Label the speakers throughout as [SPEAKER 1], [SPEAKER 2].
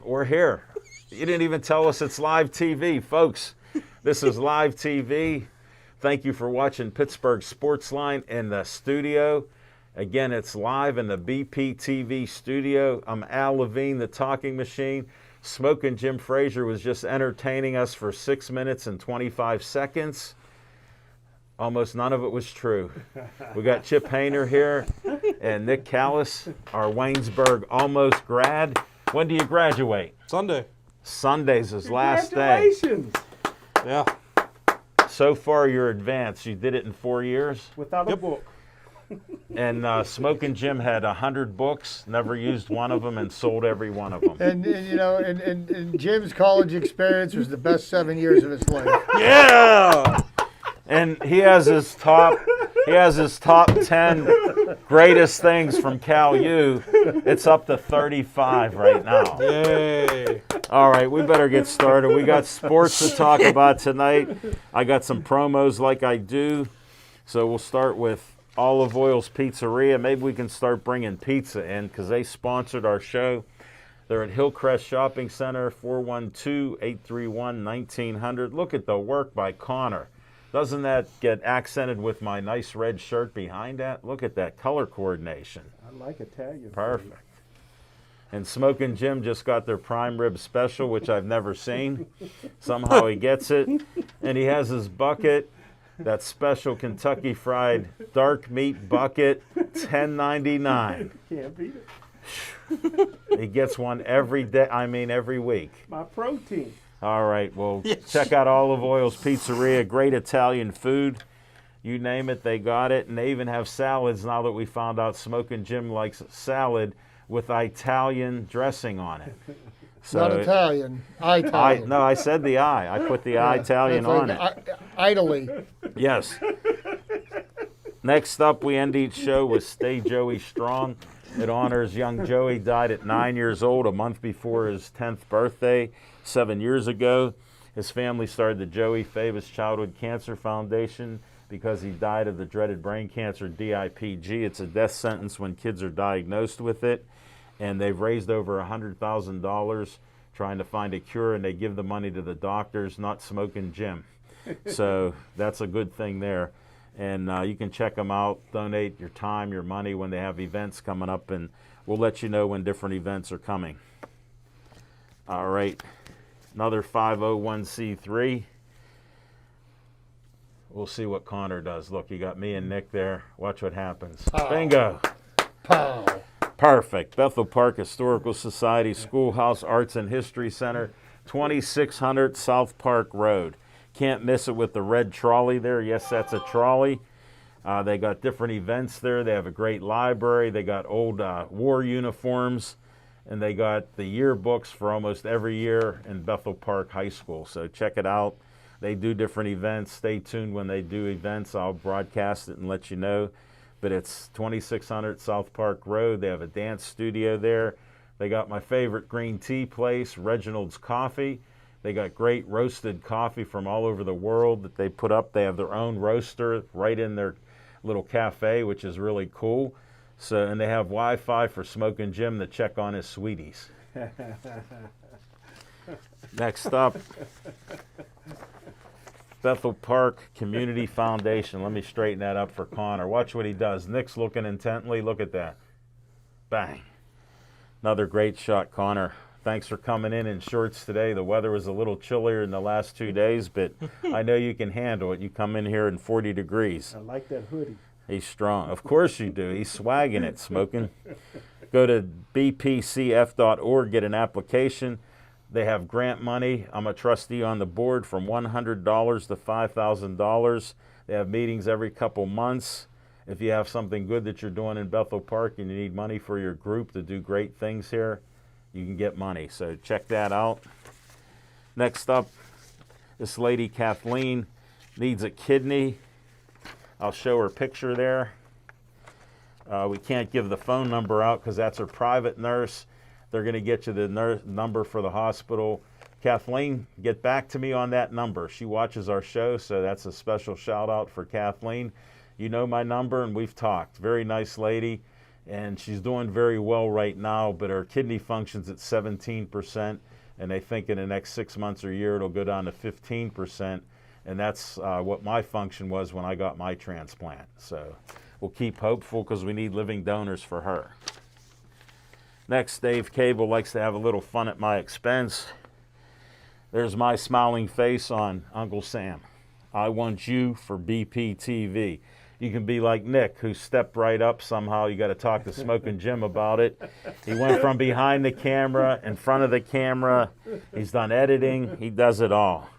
[SPEAKER 1] We're here. You didn't even tell us it's live TV, folks. This is live TV. Thank you for watching Pittsburgh Sportsline in the studio. Again, it's live in the BPTV studio. I'm Al Levine, the talking machine. Smoking Jim Frazier was just entertaining us for 6 minutes and 25 seconds. Almost none of it was true. We got Chip Hayner here and Nick Callis, our Waynesburg almost grad. When do you graduate?
[SPEAKER 2] Sunday.
[SPEAKER 1] Sunday's his last day.
[SPEAKER 3] Congratulations.
[SPEAKER 2] Yeah.
[SPEAKER 1] So far, you're advanced. You did it in 4 years.
[SPEAKER 3] Without a book.
[SPEAKER 1] And Smoking Jim had 100 books, never used one of them, and sold every one of them.
[SPEAKER 4] And you know, and Jim's college experience was the best 7 years of his life.
[SPEAKER 1] Yeah. And he has his top 10 greatest things from Cal U. It's up to 35 right now.
[SPEAKER 2] Yay.
[SPEAKER 1] All right, we better get started. We got sports to talk about tonight. I got some promos like I do. So we'll start with Olive Oil's Pizzeria. Maybe we can start bringing pizza in because they sponsored our show. They're at Hillcrest Shopping Center, 412-831-1900. Look at the work by Connor. Doesn't that get accented with my nice red shirt behind that? Look at that color coordination.
[SPEAKER 3] I like Italian.
[SPEAKER 1] Perfect. And Smoking Jim just got their prime rib special, which I've never seen. Somehow he gets it. And he has his bucket, that special Kentucky Fried dark meat bucket, $10.99.
[SPEAKER 3] Can't beat it.
[SPEAKER 1] He gets one every day, every week.
[SPEAKER 3] My protein.
[SPEAKER 1] All right, well, check out Olive Oil's Pizzeria. Great Italian food. You name it, they got it. And they even have salads now that we found out Smoking Jim likes salad with Italian dressing on it. So
[SPEAKER 4] Not Italian, Italian.
[SPEAKER 1] No, I said the I. I put the Italian on it.
[SPEAKER 4] Italy.
[SPEAKER 1] Yes. Next up, we end each show with Stay Joey Strong. It honors young Joey, died at 9 years old, a month before his 10th birthday, 7 years ago. His family started the Joey Favis Childhood Cancer Foundation because he died of the dreaded brain cancer, DIPG. It's a death sentence when kids are diagnosed with it. And they've raised over $100,000 trying to find a cure, and they give the money to the doctors, not Smoking Jim. So that's a good thing there. And you can check them out, donate your time, your money when they have events coming up, and we'll let you know when different events are coming. All right, another 501c3. We'll see what Connor does. Look, you got me and Nick there. Watch what happens.
[SPEAKER 4] Pow.
[SPEAKER 1] Bingo.
[SPEAKER 4] Pow.
[SPEAKER 1] Perfect. Bethel Park Historical Society Schoolhouse Arts and History Center, 2600 South Park Road. Can't miss it with the red trolley there. Yes, that's a trolley. They got different events there. They have a great library. They got old war uniforms, and they got the yearbooks for almost every year in Bethel Park High School. So check it out. They do different events. Stay tuned when they do events. I'll broadcast it and let you know. But it's 2600 South Park Road. They have a dance studio there. They got my favorite green tea place, Reginald's Coffee. They got great roasted coffee from all over the world that they put up. They have their own roaster right in their little cafe, which is really cool. So, and they have Wi-Fi for Smoking Jim to check on his sweeties. Next up, Bethel Park Community Foundation. Let me straighten that up for Connor. Watch what he does. Nick's looking intently. Look at that. Bang. Another great shot, Connor. Thanks for coming in shorts today. The weather was a little chillier in the last 2 days, but I know you can handle it. You come in here in 40 degrees.
[SPEAKER 3] I like that hoodie.
[SPEAKER 1] He's strong. Of course you do. He's swagging it, Smoking. Go to bpcf.org, get an application. They have grant money. I'm a trustee on the board from $100 to $5,000. They have meetings every couple months. If you have something good that you're doing in Bethel Park and you need money for your group to do great things here, you can get money. So check that out. Next up, this lady, Kathleen, needs a kidney. I'll show her picture there. We can't give the phone number out because that's her private nurse. They're going to get you the number for the hospital. Kathleen, get back to me on that number. She watches our show, so that's a special shout out for Kathleen. You know my number, and we've talked. Very nice lady, and she's doing very well right now, but her kidney function's at 17%, and they think in the next 6 months or year it'll go down to 15%, and that's what my function was when I got my transplant. So we'll keep hopeful because we need living donors for her. Next, Dave Cable likes to have a little fun at my expense. There's my smiling face on Uncle Sam. I want you for BPTV. You can be like Nick, who stepped right up somehow. You got to talk to Smoking Jim about it. He went from behind the camera, in front of the camera. He's done editing. He does it all.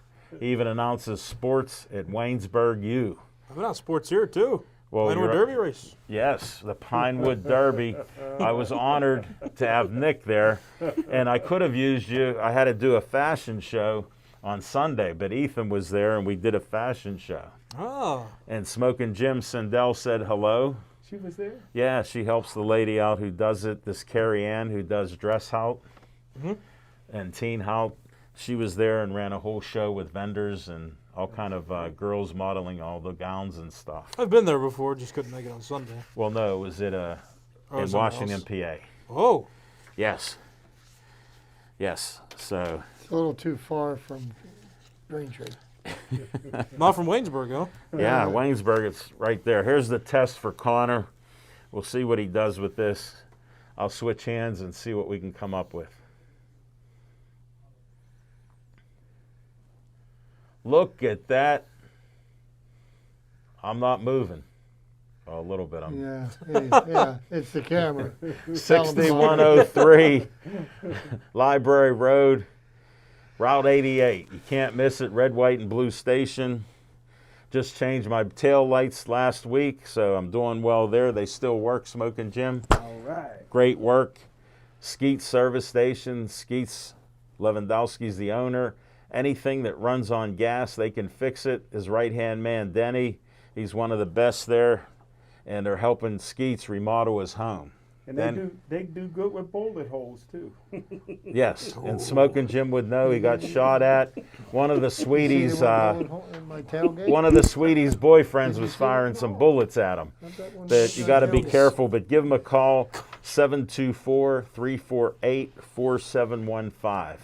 [SPEAKER 1] He even announces sports at Waynesburg U.
[SPEAKER 2] I've been on sports here, too.
[SPEAKER 1] Well,
[SPEAKER 2] Pinewood Derby race.
[SPEAKER 1] Yes, the Pinewood Derby. I was honored to have Nick there, and I could have used you. I had to do a fashion show on Sunday, but Ethan was there, and we did a fashion show.
[SPEAKER 2] Oh.
[SPEAKER 1] And Smoking Jim Sindel said hello.
[SPEAKER 3] She was there?
[SPEAKER 1] Yeah, she helps the lady out who does it, this Carrie Ann who does dress hout and teen hout. She was there and ran a whole show with vendors and all kind of girls modeling all the gowns and stuff.
[SPEAKER 2] I've been there before, just couldn't make it on Sunday.
[SPEAKER 1] Well, no, it was in Washington, PA.
[SPEAKER 2] Oh.
[SPEAKER 1] Yes. Yes. So.
[SPEAKER 4] It's a little too far from Braintree.
[SPEAKER 2] Not from Waynesburg, huh?
[SPEAKER 1] Yeah, Waynesburg, it's right there. Here's the test for Connor. We'll see what he does with this. I'll switch hands and see what we can come up with. Look at that. I'm not moving. Oh, a little bit.
[SPEAKER 4] Yeah, it's the camera.
[SPEAKER 1] 6103 Library Road, Route 88. You can't miss it. Red, white, and blue station. Just changed my tail lights last week, so I'm doing well there. They still work, Smoking Jim.
[SPEAKER 3] All right.
[SPEAKER 1] Great work. Skeets Service Station. Skeets Lewandowski's the owner. Anything that runs on gas, they can fix it. His right-hand man, Denny, he's one of the best there, and they're helping Skeets remodel his home.
[SPEAKER 3] And they do good with bullet holes, too.
[SPEAKER 1] Yes, and Smoking Jim would know. He got shot at. One of the sweeties, one of the sweeties' boyfriends was firing some bullets at him. That you got to be careful, but give him a call, 724-348-4715,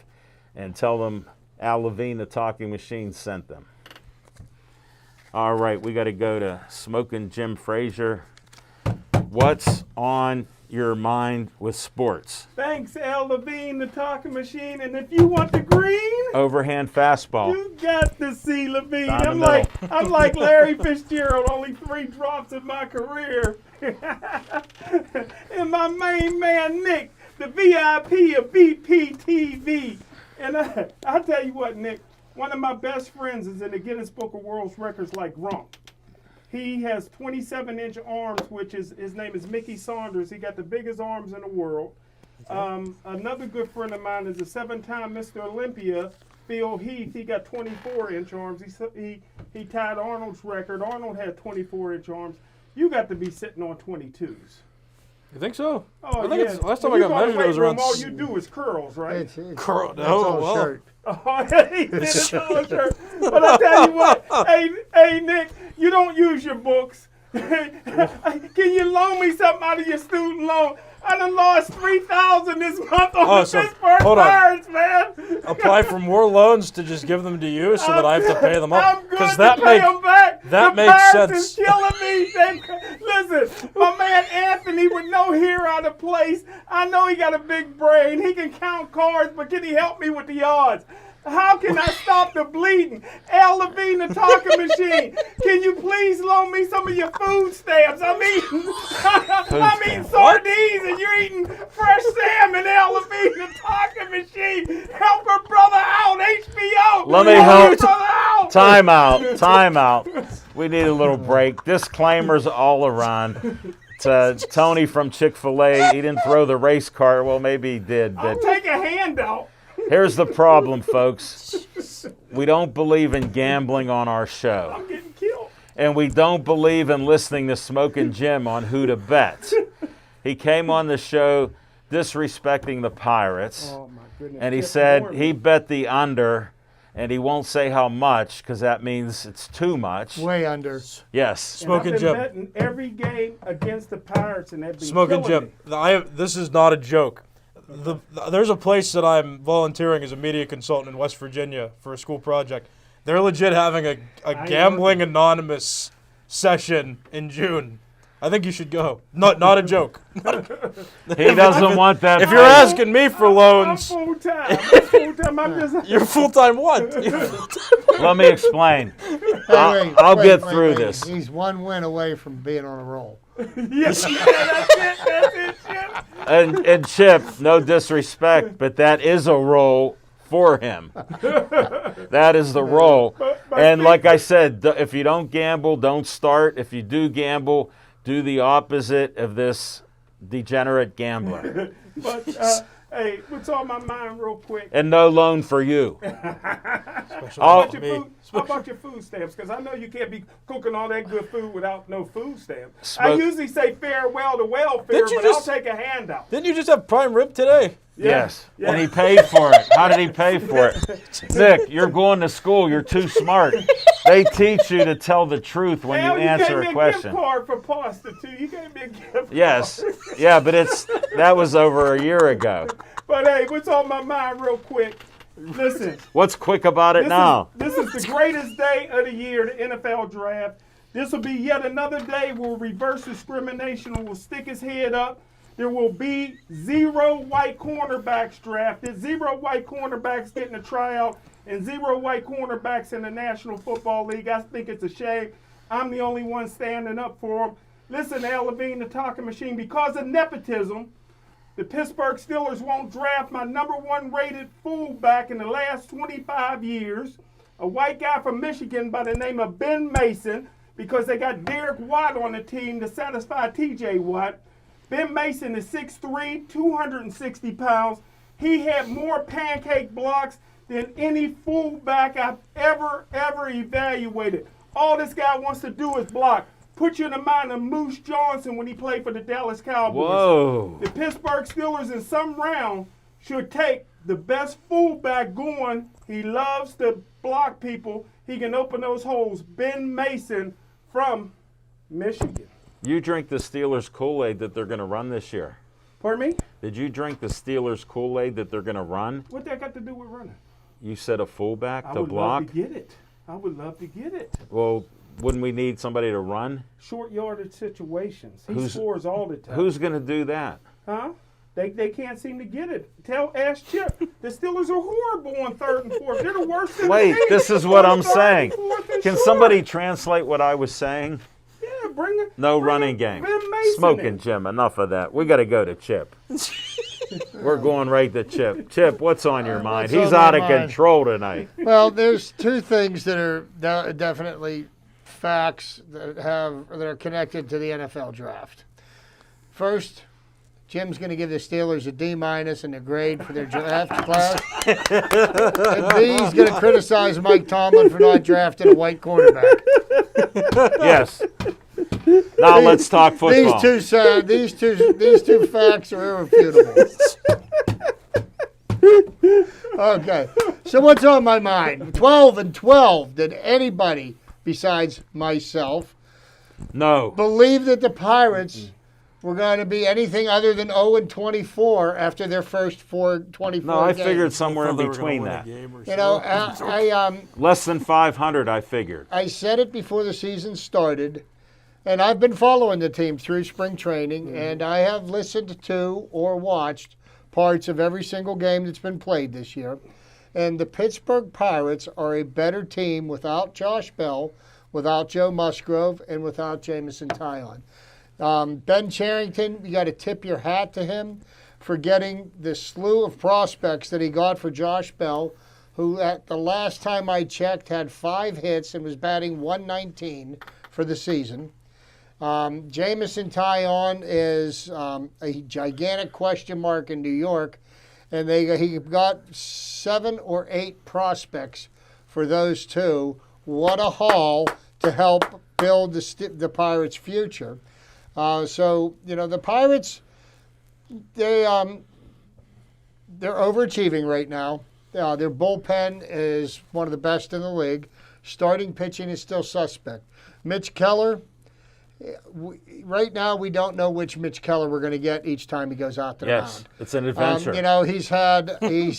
[SPEAKER 1] and tell them Al Levine, the talking machine, sent them. All right, we got to go to Smoking Jim Frazier. What's on your mind with sports?
[SPEAKER 3] Thanks, Al Levine, the talking machine. And if you want the green,
[SPEAKER 1] overhand fastball.
[SPEAKER 3] You got to see Levine.
[SPEAKER 1] Down
[SPEAKER 3] I'm like Larry Fitzgerald, only 3 drops in my career. And my main man, Nick, the VIP of BPTV. And I'll tell you what, Nick, one of my best friends is in the Guinness Book of World Records like Gronk. He has 27-inch arms, which is, his name is Mickey Saunders. He got the biggest arms in the world. Another good friend of mine is a 7-time Mr. Olympia, Phil Heath. He got 24-inch arms. He tied Arnold's record. Arnold had 24-inch arms. You got to be sitting on 22s.
[SPEAKER 2] You think so?
[SPEAKER 3] Oh,
[SPEAKER 2] I think
[SPEAKER 3] yeah.
[SPEAKER 2] it's, last time I got measured, it was around.
[SPEAKER 3] All you do is curls, right?
[SPEAKER 2] Curl.
[SPEAKER 4] That's all
[SPEAKER 2] well.
[SPEAKER 4] shirt.
[SPEAKER 3] Oh, he did it all shirt. But I tell you what, hey, Nick, you don't use your books. Can you loan me something out of your student loan? I done lost $3,000 this month on the Pittsburgh Pirates, man.
[SPEAKER 2] Apply for more loans to just give them to you so that I have to pay them up.
[SPEAKER 3] I'm good to
[SPEAKER 2] that
[SPEAKER 3] pay them back.
[SPEAKER 2] That
[SPEAKER 3] the
[SPEAKER 2] makes
[SPEAKER 3] Pirates
[SPEAKER 2] sense.
[SPEAKER 3] Is killing me. Listen, my man Anthony with no hair out of place. I know he got a big brain. He can count cards, but can he help me with the odds? How can I stop the bleeding? Al Levine, the talking machine. Can you please loan me some of your food stamps? I'm eating sardines and you're eating fresh salmon. Al Levine, the talking machine. Help her brother out, HBO.
[SPEAKER 1] Let me help.
[SPEAKER 3] Time out.
[SPEAKER 1] Time out. We need a little break. Disclaimers all around. Tony from Chick-fil-A, he didn't throw the race car. Well, maybe he did.
[SPEAKER 3] I'll
[SPEAKER 1] But
[SPEAKER 3] take a handout.
[SPEAKER 1] here's the problem, folks. We don't believe in gambling on our show.
[SPEAKER 3] I'm getting killed.
[SPEAKER 1] And we don't believe in listening to Smokin' Jim on who to bet. He came on the show disrespecting the Pirates.
[SPEAKER 3] Oh my goodness.
[SPEAKER 1] And he
[SPEAKER 3] Jeff
[SPEAKER 1] said
[SPEAKER 3] Norman.
[SPEAKER 1] he bet the under, and he won't say how much because that means it's too much.
[SPEAKER 4] Way under.
[SPEAKER 1] Yes.
[SPEAKER 3] And I've
[SPEAKER 2] Smokin'
[SPEAKER 3] been
[SPEAKER 2] Jim.
[SPEAKER 3] betting every game against the Pirates, and they've been
[SPEAKER 2] Smoking
[SPEAKER 3] killing
[SPEAKER 2] Jim,
[SPEAKER 3] me.
[SPEAKER 2] this is not a joke. There's a place that I'm volunteering as a media consultant in West Virginia for a school project. They're legit having a gambling anonymous session in June. I think you should go. Not a joke.
[SPEAKER 1] He doesn't want that.
[SPEAKER 2] If you're
[SPEAKER 1] fight.
[SPEAKER 2] asking me for loans,
[SPEAKER 3] I'm full-time. I'm just...
[SPEAKER 2] you're full-time what?
[SPEAKER 1] Let me explain. I'll get through this.
[SPEAKER 4] He's one win away from being on a roll.
[SPEAKER 3] Yes, that's it, Chip.
[SPEAKER 1] And Chip, no disrespect, but that is a role for him. That is the role. And like I said, if you don't gamble, don't start. If you do gamble, do the opposite of this degenerate gambler.
[SPEAKER 3] But, hey, what's on my mind real quick?
[SPEAKER 1] And no loan for you.
[SPEAKER 3] How about your food stamps? Because I know you can't be cooking all that good food without no food stamps. I usually say farewell to welfare,
[SPEAKER 2] Didn't you
[SPEAKER 3] but
[SPEAKER 2] just-
[SPEAKER 3] I'll take a handout.
[SPEAKER 2] Didn't you just have prime rib today?
[SPEAKER 1] Yes.
[SPEAKER 3] Yeah.
[SPEAKER 1] And he paid for it. How did he pay for it? Nick, you're going to school. You're too smart. They teach you to tell the truth when you answer
[SPEAKER 3] gave
[SPEAKER 1] a
[SPEAKER 3] me
[SPEAKER 1] question.
[SPEAKER 3] gift card for pasta, too. You gave me a gift
[SPEAKER 1] Yes.
[SPEAKER 3] card.
[SPEAKER 1] Yeah, but that was over a year ago.
[SPEAKER 3] But, hey, what's on my mind real quick? Listen.
[SPEAKER 1] What's quick about it now?
[SPEAKER 3] This is the greatest day of the year, the NFL draft. This will be yet another day where reverse discrimination will stick his head up. There will be 0 white cornerbacks drafted, 0 white cornerbacks getting a tryout, and 0 white cornerbacks in the National Football League. I think it's a shame. I'm the only one standing up for them. Listen, Al Levine, the talking machine, because of nepotism, the Pittsburgh Steelers won't draft my #1 rated fullback in the last 25 years, a white guy from Michigan by the name of Ben Mason, because they got Derek Watt on the team to satisfy TJ Watt. Ben Mason is 6'3", 260 pounds. He had more pancake blocks than any fullback I've ever evaluated. All this guy wants to do is block. Put you in the mind of Moose Johnson when he played for the Dallas Cowboys.
[SPEAKER 1] Whoa.
[SPEAKER 3] The Pittsburgh Steelers in some round should take the best fullback going. He loves to block people. He can open those holes. Ben Mason from Michigan.
[SPEAKER 1] You drink the Steelers Kool-Aid that they're going to run this year.
[SPEAKER 3] Pardon me?
[SPEAKER 1] Did you drink the Steelers Kool-Aid that they're going to run?
[SPEAKER 3] What that got to do with running?
[SPEAKER 1] You said a fullback
[SPEAKER 3] I
[SPEAKER 1] to
[SPEAKER 3] would
[SPEAKER 1] block?
[SPEAKER 3] love to get it. I would love to get it.
[SPEAKER 1] Well, wouldn't we need somebody to run?
[SPEAKER 3] Short yardage situations. He
[SPEAKER 1] Who's-
[SPEAKER 3] scores all the time.
[SPEAKER 1] Who's going to do that?
[SPEAKER 3] Huh? They can't seem to get it. Ask Chip. The Steelers are horrible on 3rd and 4th. They're the worst in
[SPEAKER 1] Wait,
[SPEAKER 3] the league.
[SPEAKER 1] this is what
[SPEAKER 3] On
[SPEAKER 1] I'm
[SPEAKER 3] 3rd and
[SPEAKER 1] saying.
[SPEAKER 3] 4th and
[SPEAKER 1] Can
[SPEAKER 3] short.
[SPEAKER 1] somebody translate what I was saying?
[SPEAKER 3] Yeah, bring it.
[SPEAKER 1] No
[SPEAKER 3] bring
[SPEAKER 1] running
[SPEAKER 3] it.
[SPEAKER 1] game.
[SPEAKER 3] Ben Mason
[SPEAKER 1] Smoking,
[SPEAKER 3] in.
[SPEAKER 1] Jim. Enough of that. We got to go to Chip. We're going right to Chip. Chip, what's on your mind?
[SPEAKER 4] what's
[SPEAKER 1] He's
[SPEAKER 4] on
[SPEAKER 1] out
[SPEAKER 4] my
[SPEAKER 1] of
[SPEAKER 4] mind?
[SPEAKER 1] control tonight.
[SPEAKER 4] Well, there's two things that are definitely facts that are connected to the NFL draft. First, Jim's going to give the Steelers a D- in the grade for their draft class. And B, he's going to criticize Mike Tomlin for not drafting a white quarterback.
[SPEAKER 1] Yes. Now let's talk football.
[SPEAKER 4] These two facts are irrefutable. Okay, so what's on my mind? 12-12. Did anybody besides myself
[SPEAKER 1] No.
[SPEAKER 4] believe that the Pirates were going to be anything other than 0-24 after their first 24
[SPEAKER 1] No, I
[SPEAKER 4] games?
[SPEAKER 1] figured somewhere in
[SPEAKER 2] Thought they were gonna
[SPEAKER 1] between
[SPEAKER 2] win a
[SPEAKER 1] that.
[SPEAKER 2] game or
[SPEAKER 4] You know,
[SPEAKER 2] something.
[SPEAKER 1] Less than 500, I figured.
[SPEAKER 4] I said it before the season started, and I've been following the team through spring training, and I have listened to or watched parts of every single game that's been played this year. And the Pittsburgh Pirates are a better team without Josh Bell, without Joe Musgrove, and without Jamison Tyone. Ben Cherington, you got to tip your hat to him for getting the slew of prospects that he got for Josh Bell, who at the last time I checked had 5 hits and was batting .119 for the season. Jamison Tyone is a gigantic question mark in New York, and he got 7 or 8 prospects for those two. What a haul to help build the Pirates' future. So the Pirates, they're overachieving right now. Their bullpen is one of the best in the league. Starting pitching is still suspect. Mitch Keller. Right now, we don't know which Mitch Keller we're going to get each time he goes out to the mound.
[SPEAKER 1] It's an adventure.
[SPEAKER 4] He's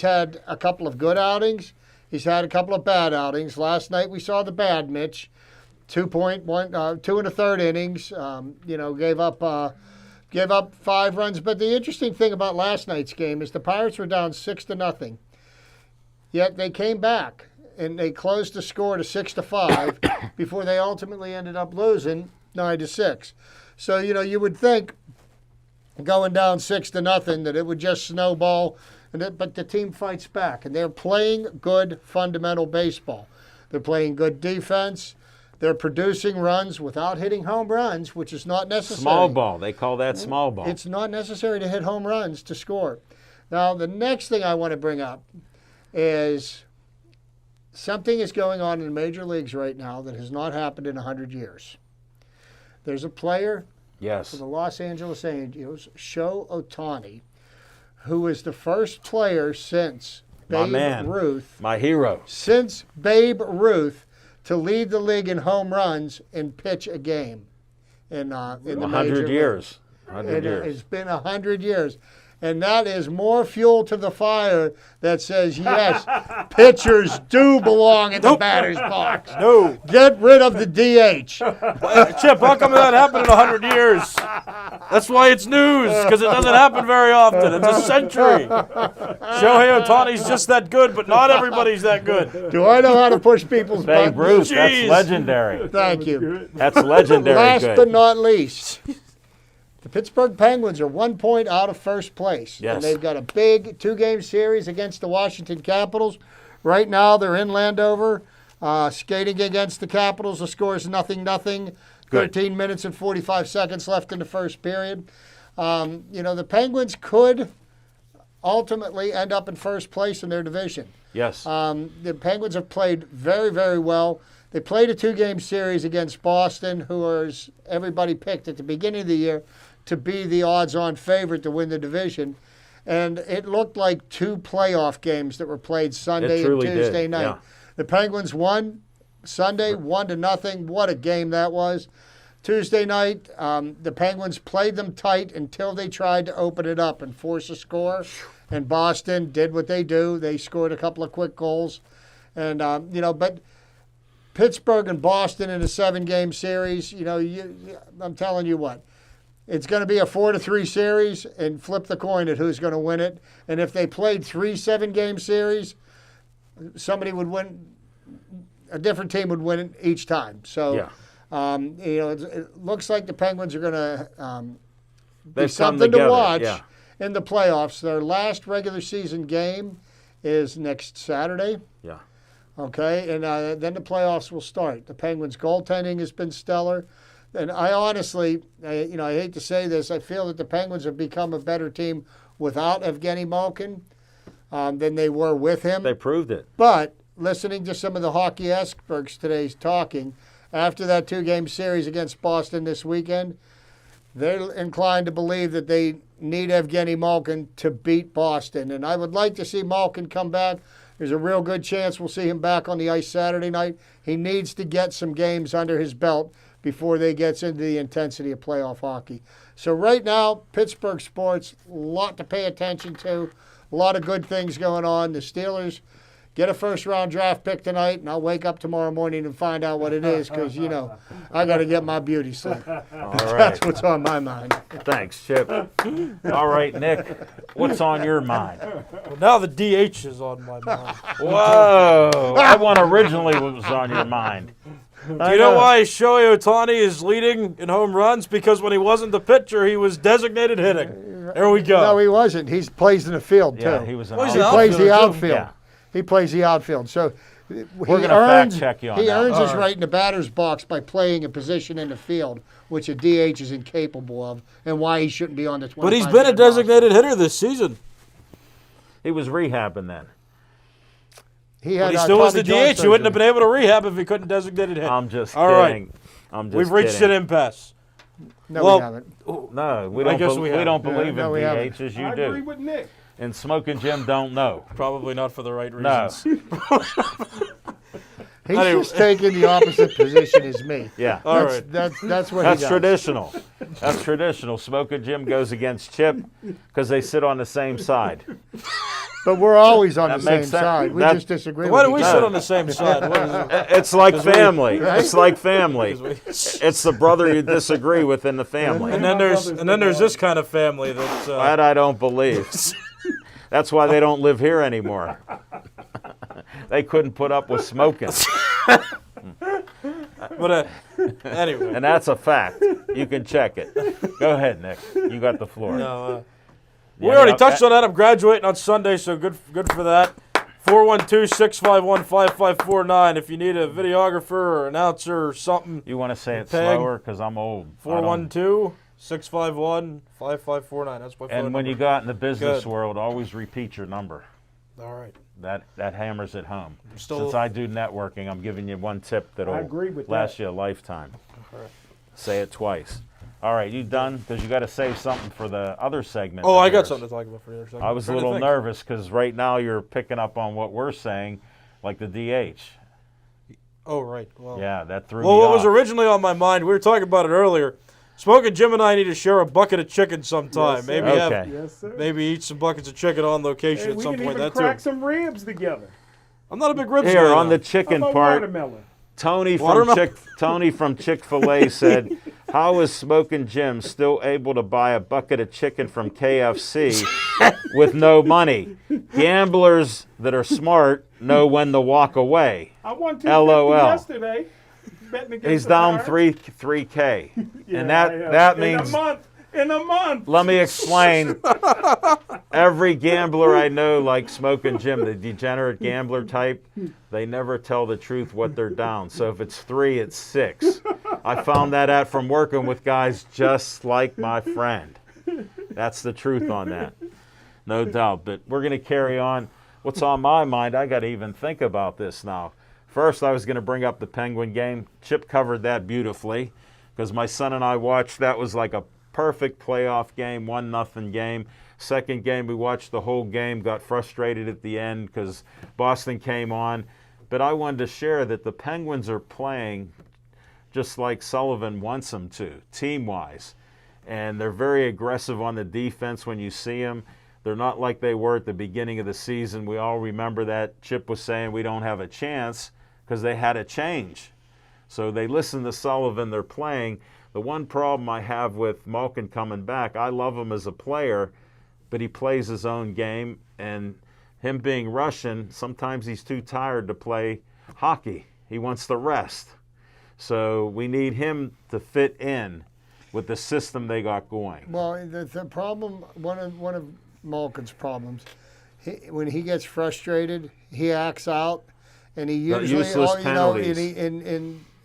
[SPEAKER 4] had a couple of good outings. He's had a couple of bad outings. Last night we saw the bad Mitch, 2.1, 2 1/3 innings. Gave up 5 runs. But the interesting thing about last night's game is the Pirates were down 6-0. Yet they came back and they closed the score to 6-5 before they ultimately ended up losing 9-6. So, you would think going down 6-0 that it would just snowball, but the team fights back, and they're playing good fundamental baseball. They're playing good defense. They're producing runs without hitting home runs, which is not necessary.
[SPEAKER 1] Small ball. They call that small ball.
[SPEAKER 4] It's not necessary to hit home runs to score. Now, the next thing I want to bring up is something is going on in the major leagues right now that has not happened in 100 years. There's a player for the Los Angeles Angels, Shohei Ohtani, who is the first player since Babe Ruth.
[SPEAKER 1] My hero.
[SPEAKER 4] Since Babe Ruth to lead the league in home runs and pitch a game in the
[SPEAKER 1] 100 years. 100 years.
[SPEAKER 4] It's been 100 years. And that is more fuel to the fire that says, yes, pitchers do belong in the batter's box.
[SPEAKER 2] No.
[SPEAKER 4] Get rid of the DH.
[SPEAKER 2] Chip, how come that happened in 100 years? That's why it's news, because it doesn't happen very often. It's a century. Shohei Ohtani's just that good, but not everybody's that good.
[SPEAKER 4] Do I know how to push people's
[SPEAKER 1] Babe
[SPEAKER 4] buttons?
[SPEAKER 1] Ruth, that's legendary.
[SPEAKER 4] Thank you.
[SPEAKER 1] That's legendary
[SPEAKER 4] Last
[SPEAKER 1] good.
[SPEAKER 4] but not least, the Pittsburgh Penguins are 1 point out of first place.
[SPEAKER 1] Yes.
[SPEAKER 4] And they've got a big 2-game series against the Washington Capitals. Right now, they're in Landover, skating against the Capitals. The score is 0-0. 13 minutes and 45 seconds left in the first period. The Penguins could ultimately end up in first place in their division.
[SPEAKER 1] Yes.
[SPEAKER 4] The Penguins have played very, very well. They played a 2-game series against Boston, who was everybody picked at the beginning of the year to be the odds-on favorite to win the division. And it looked like 2 playoff games that were played Sunday and Tuesday night.
[SPEAKER 1] Yeah.
[SPEAKER 4] The Penguins won Sunday 1-0. What a game that was. Tuesday night, the Penguins played them tight until they tried to open it up and force a score. And Boston did what they do. They scored a couple of quick goals. And, but Pittsburgh and Boston in a 7-game series, I'm telling you what. It's going to be a 4-3 series, and flip the coin at who's going to win it. And if they played 3 7-game series, somebody would win. A different team would win it each time. So, it looks like the Penguins are going to be something to watch in the playoffs. Their last regular season game is next Saturday.
[SPEAKER 1] Yeah.
[SPEAKER 4] Okay, and then the playoffs will start. The Penguins' goaltending has been stellar. And I honestly, I hate to say this, I feel that the Penguins have become a better team without Evgeny Malkin than they were with him.
[SPEAKER 1] They proved it.
[SPEAKER 4] But listening to some of the hockey experts today talking, after that 2-game series against Boston this weekend, they're inclined to believe that they need Evgeny Malkin to beat Boston. And I would like to see Malkin come back. There's a real good chance we'll see him back on the ice Saturday night. He needs to get some games under his belt before they gets into the intensity of playoff hockey. So right now, Pittsburgh sports, a lot to pay attention to, a lot of good things going on. The Steelers get a first-round draft pick tonight, and I'll wake up tomorrow morning and find out what it is because, I got to get my beauty sleep.
[SPEAKER 1] All right.
[SPEAKER 4] That's what's on my mind.
[SPEAKER 1] Thanks, Chip. All right, Nick, what's on your mind?
[SPEAKER 2] Well, now the DH is on my mind.
[SPEAKER 1] Whoa, that one originally was on your mind.
[SPEAKER 2] Do you know why Shohei Ohtani is leading in home runs? Because when he wasn't the pitcher, he was designated hitting. There we go.
[SPEAKER 4] No, he wasn't. He plays in the field, too.
[SPEAKER 1] Yeah, he was an
[SPEAKER 2] Well, he's
[SPEAKER 4] He
[SPEAKER 2] an
[SPEAKER 1] outfielder.
[SPEAKER 4] plays the
[SPEAKER 2] outfielder, too.
[SPEAKER 4] outfield.
[SPEAKER 1] Yeah.
[SPEAKER 4] He plays the outfield. So,
[SPEAKER 1] We're going to fact check you on
[SPEAKER 4] He
[SPEAKER 1] that.
[SPEAKER 4] earns his
[SPEAKER 2] All right.
[SPEAKER 4] right in the batter's box by playing a position in the field, which a DH is incapable of, and why he shouldn't be on the 25.
[SPEAKER 2] But he's been a designated hitter this season.
[SPEAKER 1] He was rehabbing then.
[SPEAKER 4] He
[SPEAKER 2] But
[SPEAKER 4] had
[SPEAKER 2] he still was
[SPEAKER 4] Tommy
[SPEAKER 2] the
[SPEAKER 4] John
[SPEAKER 2] DH. He wouldn't have
[SPEAKER 4] surgery.
[SPEAKER 2] been able to rehab if he couldn't designated hit.
[SPEAKER 1] I'm just
[SPEAKER 2] All right.
[SPEAKER 1] kidding. I'm just
[SPEAKER 2] We've reached
[SPEAKER 1] kidding.
[SPEAKER 2] an impasse.
[SPEAKER 4] No,
[SPEAKER 2] Well,
[SPEAKER 4] we haven't.
[SPEAKER 1] No, we
[SPEAKER 2] I
[SPEAKER 1] don't.
[SPEAKER 2] guess
[SPEAKER 1] We
[SPEAKER 2] we haven't.
[SPEAKER 1] don't believe
[SPEAKER 4] No, we
[SPEAKER 1] in
[SPEAKER 4] haven't.
[SPEAKER 1] DH as you
[SPEAKER 3] I agree
[SPEAKER 1] do.
[SPEAKER 3] with Nick.
[SPEAKER 1] And Smoke and Jim don't know.
[SPEAKER 2] Probably not for the right
[SPEAKER 1] No.
[SPEAKER 2] reasons.
[SPEAKER 4] He's
[SPEAKER 2] Anyway.
[SPEAKER 4] just taking the opposite position as me.
[SPEAKER 1] Yeah.
[SPEAKER 2] All
[SPEAKER 4] That's,
[SPEAKER 2] right.
[SPEAKER 4] that's what
[SPEAKER 1] That's
[SPEAKER 4] he does.
[SPEAKER 1] traditional. That's traditional. Smoke and Jim goes against Chip because they sit on the same side.
[SPEAKER 4] But we're always on
[SPEAKER 1] That
[SPEAKER 4] the same
[SPEAKER 1] makes sense.
[SPEAKER 4] side. We
[SPEAKER 1] That-
[SPEAKER 4] just disagree
[SPEAKER 2] Why
[SPEAKER 4] with
[SPEAKER 2] do we
[SPEAKER 4] each
[SPEAKER 2] sit
[SPEAKER 4] other.
[SPEAKER 2] on the same side? What is it?
[SPEAKER 1] It's like family.
[SPEAKER 4] Right?
[SPEAKER 1] It's like family.
[SPEAKER 2] 'Cause we-
[SPEAKER 1] It's the brother you disagree with in the family.
[SPEAKER 2] And then there's this kind of family that
[SPEAKER 1] That I don't believe. That's why they don't live here anymore. They couldn't put up with smoking.
[SPEAKER 2] but anyway.
[SPEAKER 1] And that's a fact. You can check it. Go ahead, Nick. You got the floor.
[SPEAKER 2] No,
[SPEAKER 1] Yeah,
[SPEAKER 2] we already
[SPEAKER 1] yeah,
[SPEAKER 2] touched on that. I'm graduating on Sunday, so good for that. 412-651-5549 if you need a videographer or announcer or something.
[SPEAKER 1] You want to say it
[SPEAKER 2] Peg.
[SPEAKER 1] slower because I'm old. I don't-
[SPEAKER 2] 412-651-5549. That's my phone
[SPEAKER 1] And when
[SPEAKER 2] number.
[SPEAKER 1] you go out in the business
[SPEAKER 2] Good.
[SPEAKER 1] world, always repeat your number.
[SPEAKER 2] All right.
[SPEAKER 1] That hammers it home.
[SPEAKER 2] still-
[SPEAKER 1] Since I do networking, I'm giving you one tip that'll
[SPEAKER 3] I agree with
[SPEAKER 1] last
[SPEAKER 3] that.
[SPEAKER 1] you a lifetime.
[SPEAKER 2] All right.
[SPEAKER 1] Say it twice. All right, you done? Because you got to save something for the other segment.
[SPEAKER 2] Oh,
[SPEAKER 1] of
[SPEAKER 2] I got
[SPEAKER 1] yours.
[SPEAKER 2] something to talk about for the other second.
[SPEAKER 1] I was a
[SPEAKER 2] Trying to
[SPEAKER 1] little
[SPEAKER 2] think.
[SPEAKER 1] nervous because right now you're picking up on what we're saying, like the DH.
[SPEAKER 2] Oh, right. Well,
[SPEAKER 1] Yeah, that threw
[SPEAKER 2] Well,
[SPEAKER 1] me
[SPEAKER 2] what was
[SPEAKER 1] off.
[SPEAKER 2] originally on my mind, we were talking about it earlier. Smoking Jim and I need to share a bucket of chicken sometime.
[SPEAKER 3] Yes, sir.
[SPEAKER 2] maybe
[SPEAKER 1] Okay.
[SPEAKER 2] have
[SPEAKER 3] Yes, sir.
[SPEAKER 2] maybe eat some buckets of chicken on location
[SPEAKER 3] Hey,
[SPEAKER 2] at
[SPEAKER 3] we
[SPEAKER 2] some
[SPEAKER 3] can
[SPEAKER 2] point.
[SPEAKER 3] even
[SPEAKER 2] That
[SPEAKER 3] crack
[SPEAKER 2] too.
[SPEAKER 3] some ribs together.
[SPEAKER 2] I'm not a big ribs
[SPEAKER 1] Here
[SPEAKER 2] guy,
[SPEAKER 1] on the
[SPEAKER 2] though.
[SPEAKER 1] chicken
[SPEAKER 3] How about
[SPEAKER 1] part,
[SPEAKER 3] watermelon?
[SPEAKER 1] Tony
[SPEAKER 2] Watermelon?
[SPEAKER 1] from Chick-fil-A said, "How is Smoking Jim still able to buy a bucket of chicken from KFC with no money? Gamblers that are smart know when to walk away."
[SPEAKER 3] I won 250
[SPEAKER 1] LOL.
[SPEAKER 3] yesterday. Betting against
[SPEAKER 1] He's
[SPEAKER 3] the
[SPEAKER 1] down
[SPEAKER 3] Pirates.
[SPEAKER 1] 3K,
[SPEAKER 3] Yeah,
[SPEAKER 1] and
[SPEAKER 3] I
[SPEAKER 1] that
[SPEAKER 3] am.
[SPEAKER 1] means.
[SPEAKER 3] In a month.
[SPEAKER 1] Let me explain. Every gambler I know, like Smoking Jim, the degenerate gambler type, they never tell the truth what they're down. So if it's 3, it's 6. I found that out from working with guys just like my friend. That's the truth on that. No doubt. But we're going to carry on. What's on my mind, I got to even think about this now. First, I was going to bring up the Penguin game. Chip covered that beautifully because my son and I watched. That was like a perfect playoff game, 1-0 game. Second game, we watched the whole game, got frustrated at the end because Boston came on. But I wanted to share that the Penguins are playing just like Sullivan wants them to, team-wise. And they're very aggressive on the defense when you see them. They're not like they were at the beginning of the season. We all remember that. Chip was saying we don't have a chance because they had a change. So they listen to Sullivan, they're playing. The one problem I have with Malkin coming back, I love him as a player, but he plays his own game. And him being Russian, sometimes he's too tired to play hockey. He wants to rest. So we need him to fit in with the system they got going.
[SPEAKER 4] Well, the problem, one of Malkin's problems, when he gets frustrated, he acts out, and he usually,
[SPEAKER 1] useless penalties.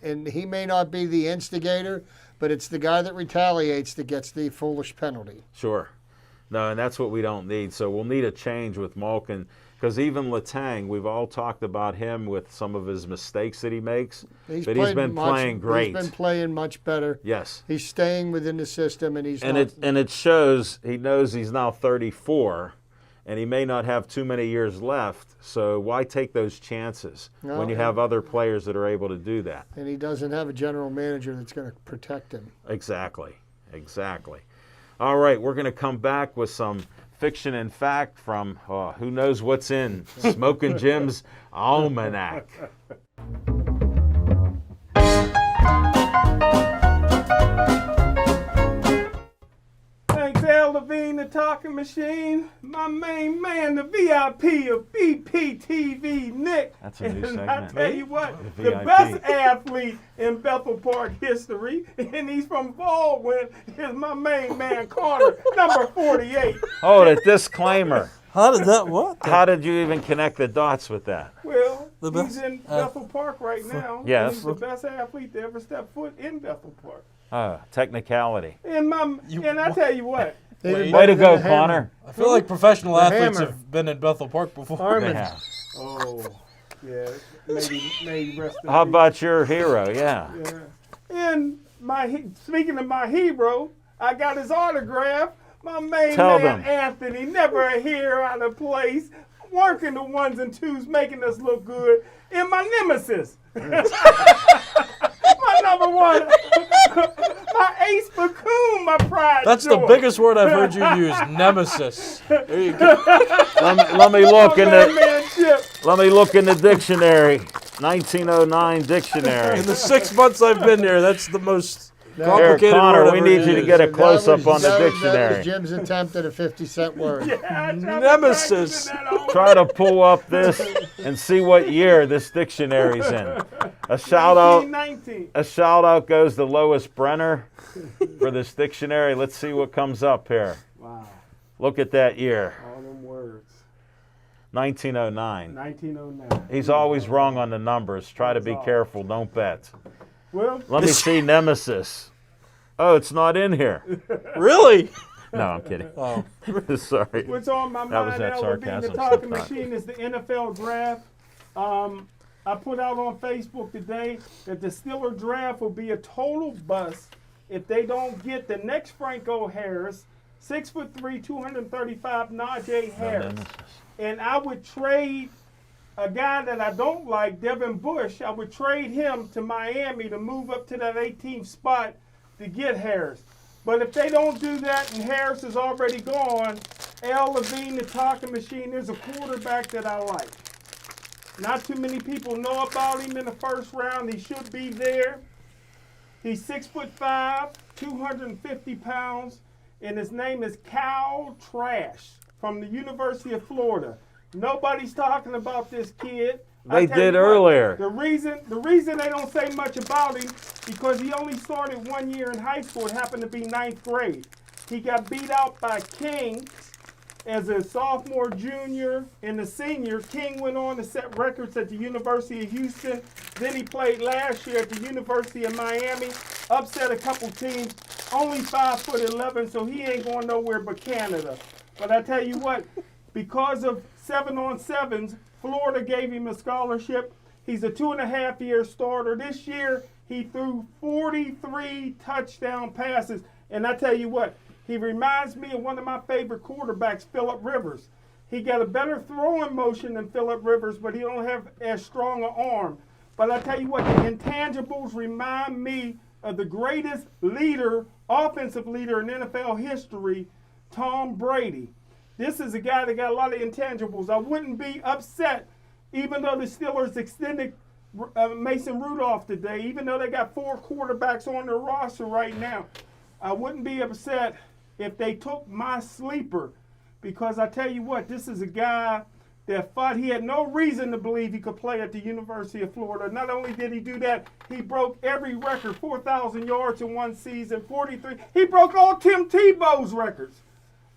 [SPEAKER 4] and he may not be the instigator, but it's the guy that retaliates that gets the foolish penalty.
[SPEAKER 1] Sure. No, and that's what we don't need. So we'll need a change with Malkin because even Letang, we've all talked about him with some of his mistakes that he makes, but he's been playing great.
[SPEAKER 4] He's been playing much better.
[SPEAKER 1] Yes.
[SPEAKER 4] He's staying within the system, and
[SPEAKER 1] It shows he knows he's now 34, and he may not have too many years left. So why take those chances when you have other players that are able to do that?
[SPEAKER 4] and he doesn't have a general manager that's going to protect him.
[SPEAKER 1] Exactly. All right, we're going to come back with some fiction and fact from who knows what's in Smoking Jim's Almanac.
[SPEAKER 3] Thanks, Al Levine, the talking machine. My main man, the VIP of BPTV, Nick.
[SPEAKER 1] That's a new
[SPEAKER 3] And I
[SPEAKER 1] segment.
[SPEAKER 3] tell you what,
[SPEAKER 1] The
[SPEAKER 3] the
[SPEAKER 1] VIP.
[SPEAKER 3] best athlete in Bethel Park history, and he's from Baldwin, is my main man, Connor, number 48.
[SPEAKER 1] Oh, the disclaimer.
[SPEAKER 2] How did that what?
[SPEAKER 1] How did you even connect the dots with that?
[SPEAKER 3] Well,
[SPEAKER 2] The
[SPEAKER 3] He's
[SPEAKER 2] best.
[SPEAKER 3] in Bethel Park right now.
[SPEAKER 1] Yes.
[SPEAKER 3] He's the best athlete to ever step foot in Bethel Park.
[SPEAKER 1] Technicality.
[SPEAKER 3] And I tell you what,
[SPEAKER 4] Even
[SPEAKER 1] Way
[SPEAKER 4] better
[SPEAKER 1] to
[SPEAKER 4] than
[SPEAKER 1] go,
[SPEAKER 4] the hammer.
[SPEAKER 1] Connor.
[SPEAKER 2] I feel like professional athletes
[SPEAKER 4] hammer.
[SPEAKER 2] have been in Bethel Park before.
[SPEAKER 4] Armin.
[SPEAKER 1] They have.
[SPEAKER 3] oh, yeah, maybe rest in
[SPEAKER 1] How
[SPEAKER 3] peace.
[SPEAKER 1] about your hero? Yeah.
[SPEAKER 3] Yeah. And speaking of my hero, I got his autograph. My main
[SPEAKER 1] Tell
[SPEAKER 3] man
[SPEAKER 1] them.
[SPEAKER 3] Anthony, never a hair out of place, working the ones and twos, making us look good. And my nemesis, my number one, my ace Bakun, my pride.
[SPEAKER 2] That's the
[SPEAKER 3] joy.
[SPEAKER 2] biggest word I've heard you use, nemesis. There you go.
[SPEAKER 1] Let me look in
[SPEAKER 3] My
[SPEAKER 1] the
[SPEAKER 3] man Chip.
[SPEAKER 1] let me look in the dictionary. 1909 dictionary.
[SPEAKER 2] In the 6 months I've been here, that's the most
[SPEAKER 1] Here,
[SPEAKER 2] complicated
[SPEAKER 1] Connor,
[SPEAKER 2] word
[SPEAKER 1] we
[SPEAKER 2] I've
[SPEAKER 1] need
[SPEAKER 2] heard
[SPEAKER 1] you to
[SPEAKER 2] used.
[SPEAKER 1] get a
[SPEAKER 4] That
[SPEAKER 1] close up
[SPEAKER 4] was-
[SPEAKER 1] on the
[SPEAKER 4] that was
[SPEAKER 1] dictionary.
[SPEAKER 4] Jim's attempt at a 50-cent word.
[SPEAKER 3] Yeah,
[SPEAKER 2] Nemesis.
[SPEAKER 1] Try to pull up this and see what year this dictionary's in. A shout out
[SPEAKER 3] 1919.
[SPEAKER 1] A shout out goes to Lois Brenner for this dictionary. Let's see what comes up here.
[SPEAKER 3] Wow,
[SPEAKER 1] Look at that year,
[SPEAKER 3] all them words.
[SPEAKER 1] 1909.
[SPEAKER 3] 1909.
[SPEAKER 1] He's always wrong on the numbers. Try to be careful. Don't bet.
[SPEAKER 3] Well,
[SPEAKER 1] Let me see Nemesis. Oh, it's not in here.
[SPEAKER 2] Really?
[SPEAKER 1] No, I'm kidding.
[SPEAKER 2] Oh.
[SPEAKER 1] Sorry.
[SPEAKER 3] what's on my
[SPEAKER 1] That was
[SPEAKER 3] mind
[SPEAKER 1] that
[SPEAKER 3] now would be the
[SPEAKER 1] sarcasm
[SPEAKER 3] talking
[SPEAKER 1] sometimes.
[SPEAKER 3] machine is the NFL draft. I put out on Facebook today that the Steeler draft will be a total bust if they don't get the next Franco Harris, 6'3", 235 Najee Harris. And I would trade a guy that I don't like, Devin Bush. I would trade him to Miami to move up to that 18th spot to get Harris. But if they don't do that and Harris is already gone, Al Levine, the talking machine, is a quarterback that I like. Not too many people know about him in the first round. He should be there. He's 6'5", 250 pounds, and his name is Cal Trash from the University of Florida. Nobody's talking about this kid.
[SPEAKER 1] They
[SPEAKER 3] I tell
[SPEAKER 1] did
[SPEAKER 3] you what,
[SPEAKER 1] earlier.
[SPEAKER 3] The reason they don't say much about him because he only started 1 year in high school. It happened to be 9th grade. He got beat out by King as a sophomore, junior, and a senior. King went on to set records at the University of Houston. Then he played last year at the University of Miami. Upset a couple teams. Only 5'11", so he ain't going nowhere but Canada. But I tell you what, because of 7-on-7s, Florida gave him a scholarship. He's a 2.5-year starter. This year, he threw 43 touchdown passes. And I tell you what, he reminds me of one of my favorite quarterbacks, Phillip Rivers. He got a better throwing motion than Phillip Rivers, but he don't have as strong an arm. But I tell you what, the intangibles remind me of the greatest leader, offensive leader in NFL history, Tom Brady. This is a guy that got a lot of intangibles. I wouldn't be upset, even though the Steelers extended Mason Rudolph today, even though they got 4 quarterbacks on their roster right now. I wouldn't be upset if they took my sleeper, because I tell you what, this is a guy that fought. He had no reason to believe he could play at the University of Florida. Not only did he do that, he broke every record, 4,000 yards in one season, 43. He broke all Tim Tebow's records.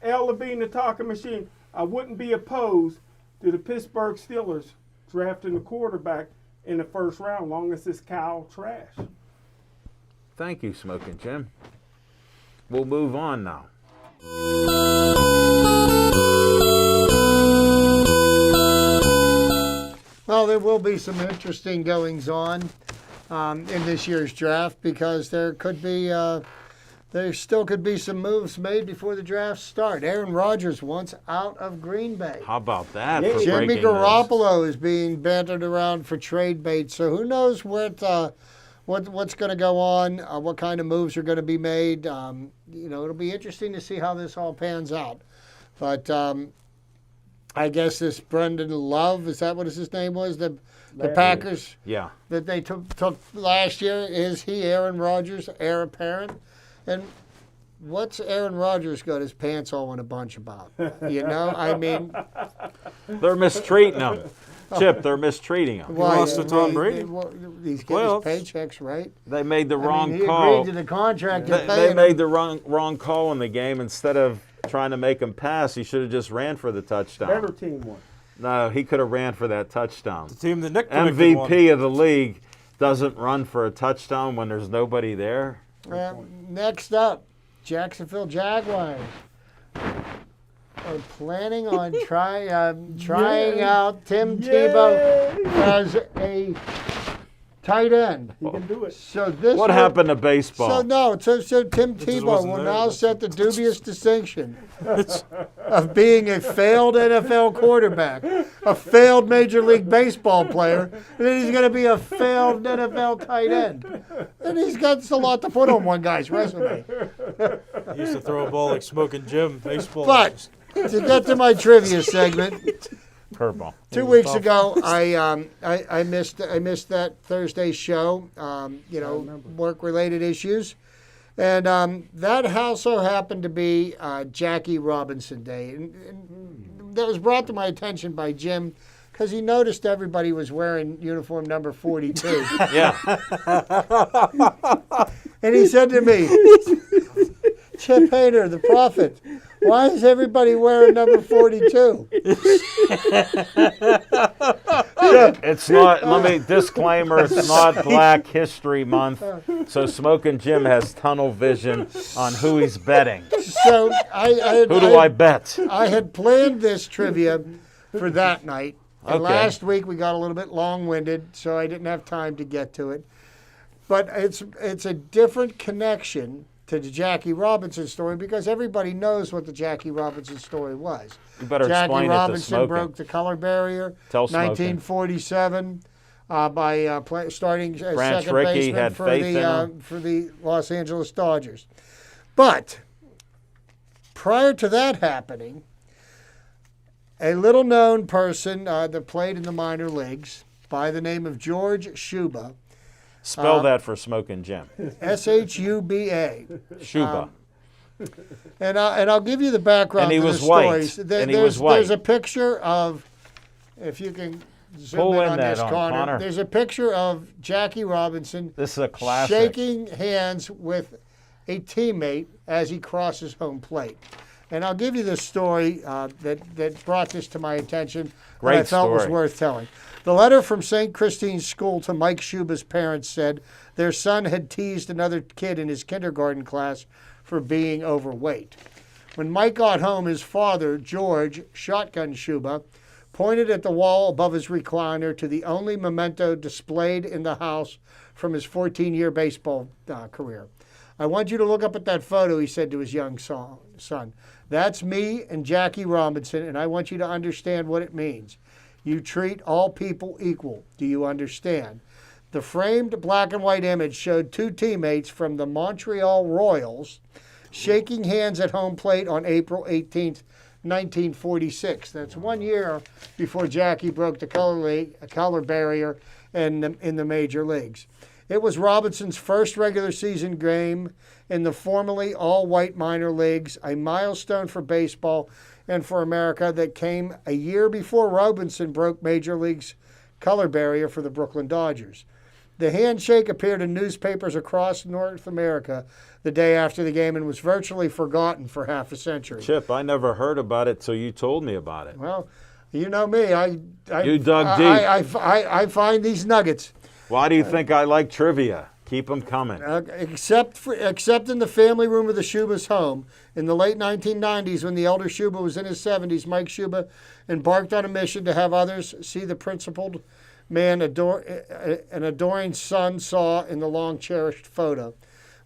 [SPEAKER 3] Al Levine, the talking machine. I wouldn't be opposed to the Pittsburgh Steelers drafting a quarterback in the first round, long as it's Kyle Trash.
[SPEAKER 1] Thank you, Smoking Jim. We'll move on now.
[SPEAKER 4] Well, there will be some interesting goings on in this year's draft because there still could be some moves made before the draft start. Aaron Rodgers wants out of Green Bay.
[SPEAKER 1] How about that?
[SPEAKER 3] Yeah,
[SPEAKER 1] for
[SPEAKER 4] Jimmy
[SPEAKER 1] breaking news?
[SPEAKER 4] Garoppolo is being bantered around for trade bait, so who knows what's going to go on, what kind of moves are going to be made. It'll be interesting to see how this all pans out. But I guess this Brendan Love, is that what his name was? The Packers
[SPEAKER 1] Yeah.
[SPEAKER 4] that they took last year, is he Aaron Rodgers' heir apparent? And what's Aaron Rodgers got his pants all in a bunch about? I mean,
[SPEAKER 1] They're mistreating him. Chip, they're mistreating him.
[SPEAKER 4] why?
[SPEAKER 2] lost to Tom Brady.
[SPEAKER 4] He's getting
[SPEAKER 2] Playoffs.
[SPEAKER 4] his paychecks, right?
[SPEAKER 1] They made the
[SPEAKER 4] I
[SPEAKER 1] wrong
[SPEAKER 4] mean, he
[SPEAKER 1] call.
[SPEAKER 4] agreed to the contract.
[SPEAKER 1] They made the wrong call in the game. Instead of trying to make him pass, he should have just ran for the touchdown.
[SPEAKER 3] Better team won.
[SPEAKER 1] No, he could have ran for that touchdown.
[SPEAKER 2] The team that Nick predicted won.
[SPEAKER 1] MVP of the league doesn't run for a touchdown when there's nobody there.
[SPEAKER 4] Next up, Jacksonville Jaguars are planning on trying out Tim Tebow as a tight end.
[SPEAKER 3] He can do it.
[SPEAKER 4] So this
[SPEAKER 1] What happened to baseball?
[SPEAKER 4] So Tim Tebow
[SPEAKER 2] wasn't
[SPEAKER 4] will
[SPEAKER 2] there,
[SPEAKER 4] now
[SPEAKER 2] but-
[SPEAKER 4] set the dubious distinction of being a failed NFL quarterback, a failed Major League Baseball player, and then he's going to be a failed NFL tight end. And he's got a lot to put on one guy's resume.
[SPEAKER 2] He used to throw a ball like Smoking Jim. Baseball.
[SPEAKER 4] But to get to my trivia segment,
[SPEAKER 1] Curveball.
[SPEAKER 4] 2 weeks ago, I missed that Thursday show. Work-related issues, and that also happened to be Jackie Robinson Day, and that was brought to my attention by Jim because he noticed everybody was wearing uniform number 42,
[SPEAKER 1] Yeah.
[SPEAKER 4] and he said to me, "Chip Hader, the prophet, why is everybody wearing number 42?"
[SPEAKER 1] It's not, disclaimer, it's not Black History Month, so Smoking Jim has tunnel vision on who he's betting.
[SPEAKER 4] So
[SPEAKER 1] Who do I bet?
[SPEAKER 4] I had planned this trivia for that night. And
[SPEAKER 1] Okay.
[SPEAKER 4] last week we got a little bit long-winded, so I didn't have time to get to it. But it's a different connection to the Jackie Robinson story because everybody knows what the Jackie Robinson story was.
[SPEAKER 1] You better
[SPEAKER 4] Jackie
[SPEAKER 1] explain it to
[SPEAKER 4] Robinson
[SPEAKER 1] Smoking.
[SPEAKER 4] broke the color barrier.
[SPEAKER 1] Tell Smoking.
[SPEAKER 4] 1947 by starting as
[SPEAKER 1] Branch
[SPEAKER 4] second
[SPEAKER 1] Rickey
[SPEAKER 4] baseman
[SPEAKER 1] had faith in him.
[SPEAKER 4] for the Los Angeles Dodgers. But prior to that happening, a little-known person that played in the minor leagues by the name of George Shuba,
[SPEAKER 1] Spell that for Smoking Jim.
[SPEAKER 4] Shuba.
[SPEAKER 1] Shuba.
[SPEAKER 4] And I'll give you the background
[SPEAKER 1] And he
[SPEAKER 4] to
[SPEAKER 1] was
[SPEAKER 4] the story.
[SPEAKER 1] white. And he was white.
[SPEAKER 4] There's a picture of, if you can zoom
[SPEAKER 1] Pull
[SPEAKER 4] in
[SPEAKER 1] in
[SPEAKER 4] on
[SPEAKER 1] that
[SPEAKER 4] this,
[SPEAKER 1] on
[SPEAKER 4] Connor.
[SPEAKER 1] Connor.
[SPEAKER 4] There's a picture of Jackie Robinson
[SPEAKER 1] This is a classic.
[SPEAKER 4] shaking hands with a teammate as he crosses home plate. And I'll give you the story that brought this to my attention.
[SPEAKER 1] Great
[SPEAKER 4] that I felt was
[SPEAKER 1] story.
[SPEAKER 4] worth telling. The letter from St. Christine's School to Mike Shuba's parents said their son had teased another kid in his kindergarten class for being overweight. When Mike got home, his father, George Shotgun Shuba, pointed at the wall above his recliner to the only memento displayed in the house from his 14-year baseball career. "I want you to look up at that photo," he said to his young son. "That's me and Jackie Robinson, and I want you to understand what it means. You treat all people equal. Do you understand?" The framed black and white image showed two teammates from the Montreal Royals shaking hands at home plate on April 18th, 1946. That's 1 year before Jackie broke the color barrier in the major leagues. It was Robinson's first regular season game in the formerly all-white minor leagues, a milestone for baseball and for America that came a year before Robinson broke Major League's color barrier for the Brooklyn Dodgers. The handshake appeared in newspapers across North America the day after the game and was virtually forgotten for half a century.
[SPEAKER 1] Chip, I never heard about it till you told me about it.
[SPEAKER 4] Well, you know me.
[SPEAKER 1] You dug deep.
[SPEAKER 4] I find these nuggets.
[SPEAKER 1] Why do you think I like trivia? Keep them coming.
[SPEAKER 4] Except in the family room of the Shuba's home. In the late 1990s, when the elder Shuba was in his 70s, Mike Shuba embarked on a mission to have others see the principled man an adoring son saw in the long-cherished photo.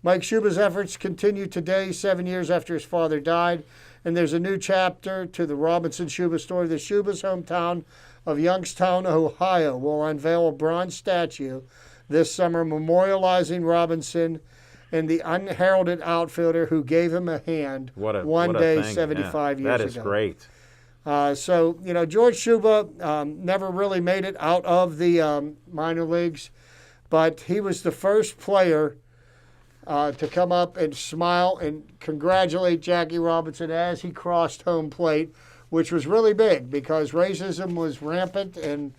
[SPEAKER 4] Mike Shuba's efforts continue today, 7 years after his father died, and there's a new chapter to the Robinson Shuba story. The Shuba's hometown of Youngstown, Ohio, will unveil a bronze statue this summer memorializing Robinson and the unheralded outfielder who gave him a hand one day
[SPEAKER 1] thing.
[SPEAKER 4] 75 years ago.
[SPEAKER 1] That is great.
[SPEAKER 4] So, George Shuba never really made it out of the minor leagues, but he was the first player to come up and smile and congratulate Jackie Robinson as he crossed home plate, which was really big because racism was rampant, and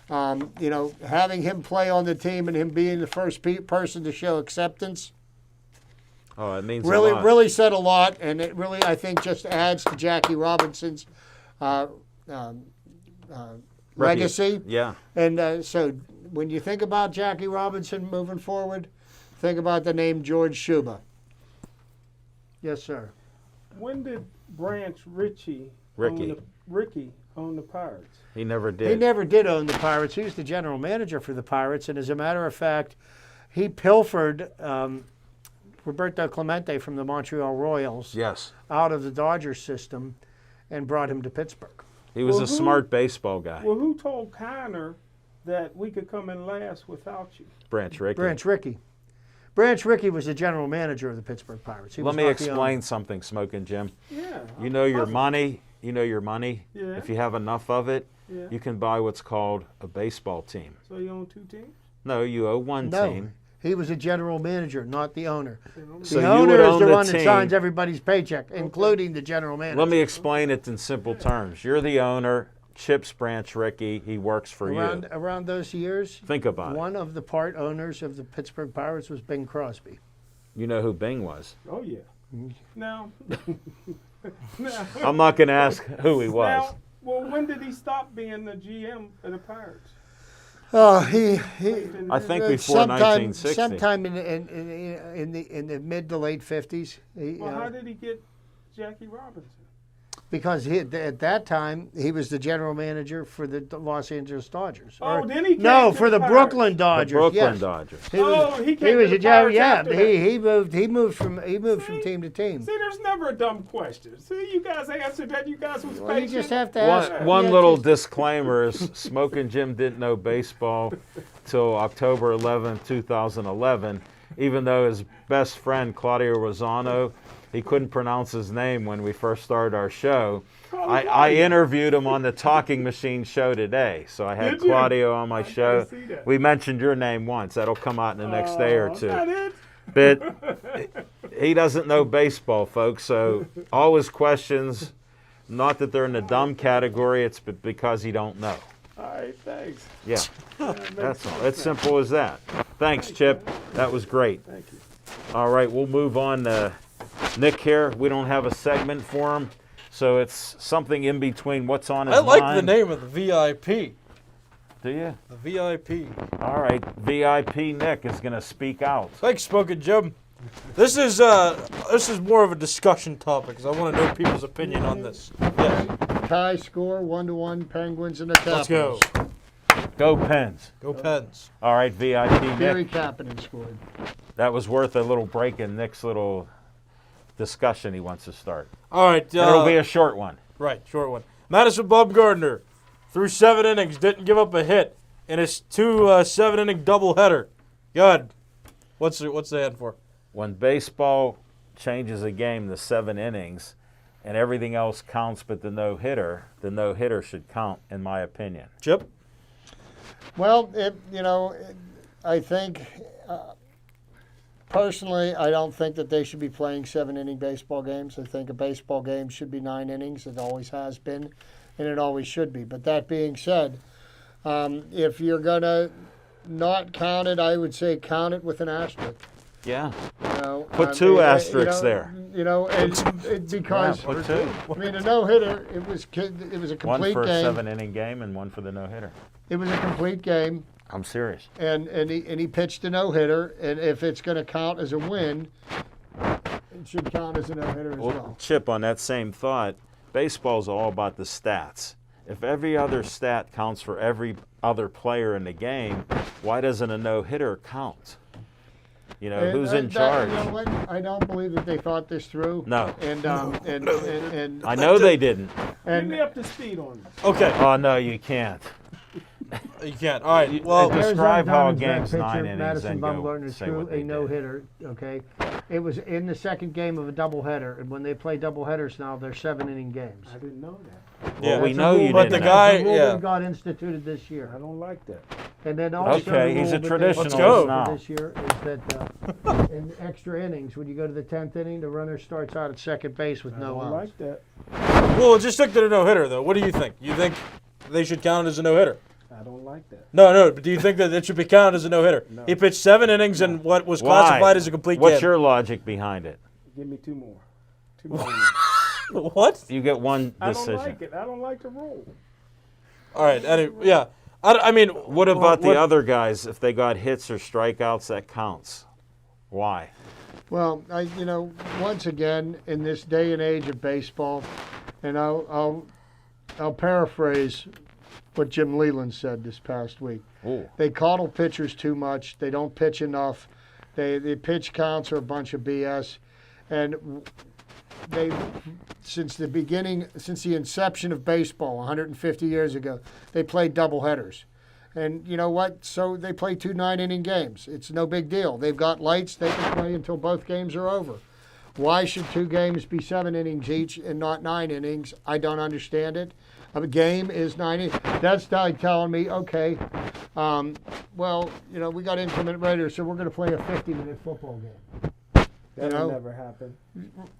[SPEAKER 4] having him play on the team and him being the first person to show acceptance
[SPEAKER 1] Oh, it means a lot.
[SPEAKER 4] really said a lot, and it really, I think, just adds to Jackie Robinson's legacy.
[SPEAKER 1] Yeah.
[SPEAKER 4] And so when you think about Jackie Robinson moving forward, think about the name George Schuba. Yes, sir.
[SPEAKER 3] When did Branch Rickey own the Pirates?
[SPEAKER 1] He never did.
[SPEAKER 4] He never did own the Pirates. He was the general manager for the Pirates, and as a matter of fact, he pilfered Roberto Clemente from the Montreal Royals
[SPEAKER 1] Yes.
[SPEAKER 4] out of the Dodgers system and brought him to Pittsburgh.
[SPEAKER 1] He was
[SPEAKER 3] Well,
[SPEAKER 1] a smart baseball guy.
[SPEAKER 3] Well, who told Connor that we could come in last without you?
[SPEAKER 1] Branch Rickey.
[SPEAKER 4] Branch Rickey. Branch Rickey was the general manager of the Pittsburgh Pirates. He
[SPEAKER 1] Let
[SPEAKER 4] was
[SPEAKER 1] me
[SPEAKER 4] not the owner.
[SPEAKER 1] explain something, Smoking Jim.
[SPEAKER 3] Yeah.
[SPEAKER 1] You know your
[SPEAKER 3] Puzzled.
[SPEAKER 1] money. You know your money.
[SPEAKER 3] Yeah.
[SPEAKER 1] If you have enough of it,
[SPEAKER 3] Yeah.
[SPEAKER 1] you can buy what's called a baseball team.
[SPEAKER 3] So you own 2 teams?
[SPEAKER 1] No, you owe one
[SPEAKER 4] No,
[SPEAKER 1] team.
[SPEAKER 4] he was a general manager, not the owner.
[SPEAKER 1] So
[SPEAKER 4] The
[SPEAKER 1] you
[SPEAKER 4] owner
[SPEAKER 1] would
[SPEAKER 4] is
[SPEAKER 1] own
[SPEAKER 4] the
[SPEAKER 1] the
[SPEAKER 4] one that
[SPEAKER 1] team.
[SPEAKER 4] signs everybody's paycheck, including the general manager.
[SPEAKER 1] Let me explain it in simple terms. You're the owner. Chip's Branch Rickey. He works for you.
[SPEAKER 4] Around those years,
[SPEAKER 1] Think about it.
[SPEAKER 4] one of the part owners of the Pittsburgh Pirates was Bing Crosby.
[SPEAKER 1] You know who Bing was.
[SPEAKER 3] Oh, yeah. Now, now,
[SPEAKER 1] I'm not going to ask who he was.
[SPEAKER 3] now, well, when did he stop being the GM of the Pirates?
[SPEAKER 4] He
[SPEAKER 1] I think before
[SPEAKER 4] sometime
[SPEAKER 1] 1960.
[SPEAKER 4] sometime in the mid to late 50s.
[SPEAKER 3] Well, how did he get Jackie Robinson?
[SPEAKER 4] Because at that time he was the general manager for the Los Angeles Dodgers.
[SPEAKER 3] Oh, then he came
[SPEAKER 4] no,
[SPEAKER 3] to
[SPEAKER 4] for the
[SPEAKER 3] Pirates.
[SPEAKER 4] Brooklyn
[SPEAKER 1] The
[SPEAKER 4] Dodgers.
[SPEAKER 1] Brooklyn
[SPEAKER 4] yes.
[SPEAKER 1] Dodgers.
[SPEAKER 4] He was,
[SPEAKER 3] He came
[SPEAKER 4] was
[SPEAKER 3] to
[SPEAKER 4] a
[SPEAKER 3] the
[SPEAKER 4] general.
[SPEAKER 3] Pirates
[SPEAKER 4] Yeah,
[SPEAKER 3] after that.
[SPEAKER 4] he moved from team to team.
[SPEAKER 3] See, there's never a dumb question. See, you guys answered that. You guys was
[SPEAKER 4] Well, you
[SPEAKER 3] patient.
[SPEAKER 4] just have to ask.
[SPEAKER 1] One
[SPEAKER 4] yeah,
[SPEAKER 1] little
[SPEAKER 4] just-
[SPEAKER 1] disclaimer is Smoking Jim didn't know baseball till October 11, 2011, even though his best friend, Claudio Rosano, he couldn't pronounce his name when we first started our show. I interviewed him on the Talking Machine show today, so I had
[SPEAKER 3] Did you?
[SPEAKER 1] Claudio on my show.
[SPEAKER 3] see that.
[SPEAKER 1] We mentioned your name once. That'll come out in the next day or two.
[SPEAKER 3] That it?
[SPEAKER 1] But he doesn't know baseball, folks, so all his questions, not that they're in the dumb category, it's because he don't know.
[SPEAKER 3] All right, thanks.
[SPEAKER 1] Yeah, that's all. It's simple as that. Thanks, Chip. That was great.
[SPEAKER 3] Thank you.
[SPEAKER 1] All right, we'll move on to Nick here. We don't have a segment for him, so it's something in between what's on his
[SPEAKER 2] I like
[SPEAKER 1] mind.
[SPEAKER 2] the name of the VIP.
[SPEAKER 1] Do you?
[SPEAKER 2] The VIP.
[SPEAKER 1] All right, VIP Nick is going to speak out.
[SPEAKER 2] Thanks, Smoking Jim. This is more of a discussion topic because I want to know people's opinion on this. Yes.
[SPEAKER 4] Tie score 1-1 Penguins and the Capitals.
[SPEAKER 2] Let's go.
[SPEAKER 1] Go Pens.
[SPEAKER 2] Go Pens.
[SPEAKER 1] All right, VIP
[SPEAKER 4] Barry
[SPEAKER 1] Nick.
[SPEAKER 4] Kapanen scored.
[SPEAKER 1] That was worth a little break in Nick's little discussion he wants to start.
[SPEAKER 2] All right.
[SPEAKER 1] And it'll be a short one.
[SPEAKER 2] Right, short one. Madison Bumgarner threw 7 innings, didn't give up a hit in his 2 7-inning doubleheader. Good. What's the head for?
[SPEAKER 1] When baseball changes a game to 7 innings and everything else counts but the no-hitter should count, in my opinion.
[SPEAKER 2] Chip?
[SPEAKER 4] Well, I think personally, I don't think that they should be playing 7-inning baseball games. I think a baseball game should be 9 innings. It always has been, and it always should be. But that being said, if you're gonna not count it, I would say count it with an asterisk.
[SPEAKER 1] Yeah.
[SPEAKER 4] Put
[SPEAKER 1] 2 asterisks there.
[SPEAKER 4] Because
[SPEAKER 1] Put 2.
[SPEAKER 4] I mean a no-hitter. It was a
[SPEAKER 1] One
[SPEAKER 4] complete
[SPEAKER 1] for a
[SPEAKER 4] game.
[SPEAKER 1] 7-inning game and one for the no-hitter.
[SPEAKER 4] It was a complete game.
[SPEAKER 1] I'm serious.
[SPEAKER 4] And he pitched a no-hitter, and if it's going to count as a win, it should count as a no-hitter as well.
[SPEAKER 1] Chip, on that same thought, baseball's all about the stats. If every other stat counts for every other player in the game, why doesn't a no-hitter count? Who's in charge?
[SPEAKER 4] You know what? I don't believe that they thought this through.
[SPEAKER 1] No.
[SPEAKER 4] And
[SPEAKER 1] I know they didn't.
[SPEAKER 3] Bring me up to speed on this.
[SPEAKER 2] Okay.
[SPEAKER 1] Oh, no, you can't.
[SPEAKER 2] You can't. All right. Well,
[SPEAKER 1] Describe how a
[SPEAKER 4] Diamondbacks
[SPEAKER 1] game's
[SPEAKER 4] pitcher
[SPEAKER 1] 9 innings
[SPEAKER 4] Madison
[SPEAKER 1] and go
[SPEAKER 4] Bumgarner
[SPEAKER 1] say
[SPEAKER 4] threw
[SPEAKER 1] what they
[SPEAKER 4] a
[SPEAKER 1] did.
[SPEAKER 4] no-hitter. Okay, it was in the second game of a doubleheader, and when they play doubleheaders now, they're 7-inning games.
[SPEAKER 3] I didn't know that.
[SPEAKER 1] Well, we
[SPEAKER 4] That's a
[SPEAKER 1] know
[SPEAKER 4] rule
[SPEAKER 1] you
[SPEAKER 2] But
[SPEAKER 1] didn't
[SPEAKER 2] the
[SPEAKER 1] know.
[SPEAKER 2] guy-
[SPEAKER 4] That's a rule
[SPEAKER 2] yeah.
[SPEAKER 4] that got instituted this year.
[SPEAKER 3] I don't like that.
[SPEAKER 4] And then also
[SPEAKER 1] Okay,
[SPEAKER 4] the
[SPEAKER 1] he's a
[SPEAKER 4] rule that they
[SPEAKER 1] traditionalist
[SPEAKER 2] Let's go.
[SPEAKER 1] now.
[SPEAKER 4] this year is that in extra innings, when you go to the 10th inning, the runner starts out at second base with
[SPEAKER 3] I
[SPEAKER 4] no
[SPEAKER 3] don't
[SPEAKER 4] outs.
[SPEAKER 3] like that.
[SPEAKER 2] well, it just took to the no-hitter, though. What do you think? You think they should count it as a no-hitter?
[SPEAKER 3] I don't like that.
[SPEAKER 2] No, but do you think that it should be counted as a no-hitter?
[SPEAKER 3] No.
[SPEAKER 2] He pitched 7 innings in what was
[SPEAKER 1] Why?
[SPEAKER 2] classified as a complete
[SPEAKER 1] What's
[SPEAKER 2] game.
[SPEAKER 1] your logic behind it?
[SPEAKER 3] Give me 2 more. 2 more.
[SPEAKER 2] What?
[SPEAKER 1] You get one
[SPEAKER 3] I
[SPEAKER 1] decision.
[SPEAKER 3] don't like it. I don't like the rule.
[SPEAKER 2] All right. Yeah. I mean,
[SPEAKER 1] What about the other guys? If they got hits or strikeouts, that counts. Why?
[SPEAKER 4] Well, once again, in this day and age of baseball, and I'll paraphrase what Jim Leland said this past week.
[SPEAKER 1] Ooh.
[SPEAKER 4] They coddle pitchers too much. They don't pitch enough. The pitch counts are a bunch of BS, and since the inception of baseball 150 years ago, they played doubleheaders. And you know what? So they play 2 9-inning games. It's no big deal. They've got lights. They can play until both games are over. Why should 2 games be 7 innings each and not 9 innings? I don't understand it. A game is 9 innings. That's like telling me, okay, we got inclement weather, so we're going to play a 50-minute football game.
[SPEAKER 3] That'll never happen.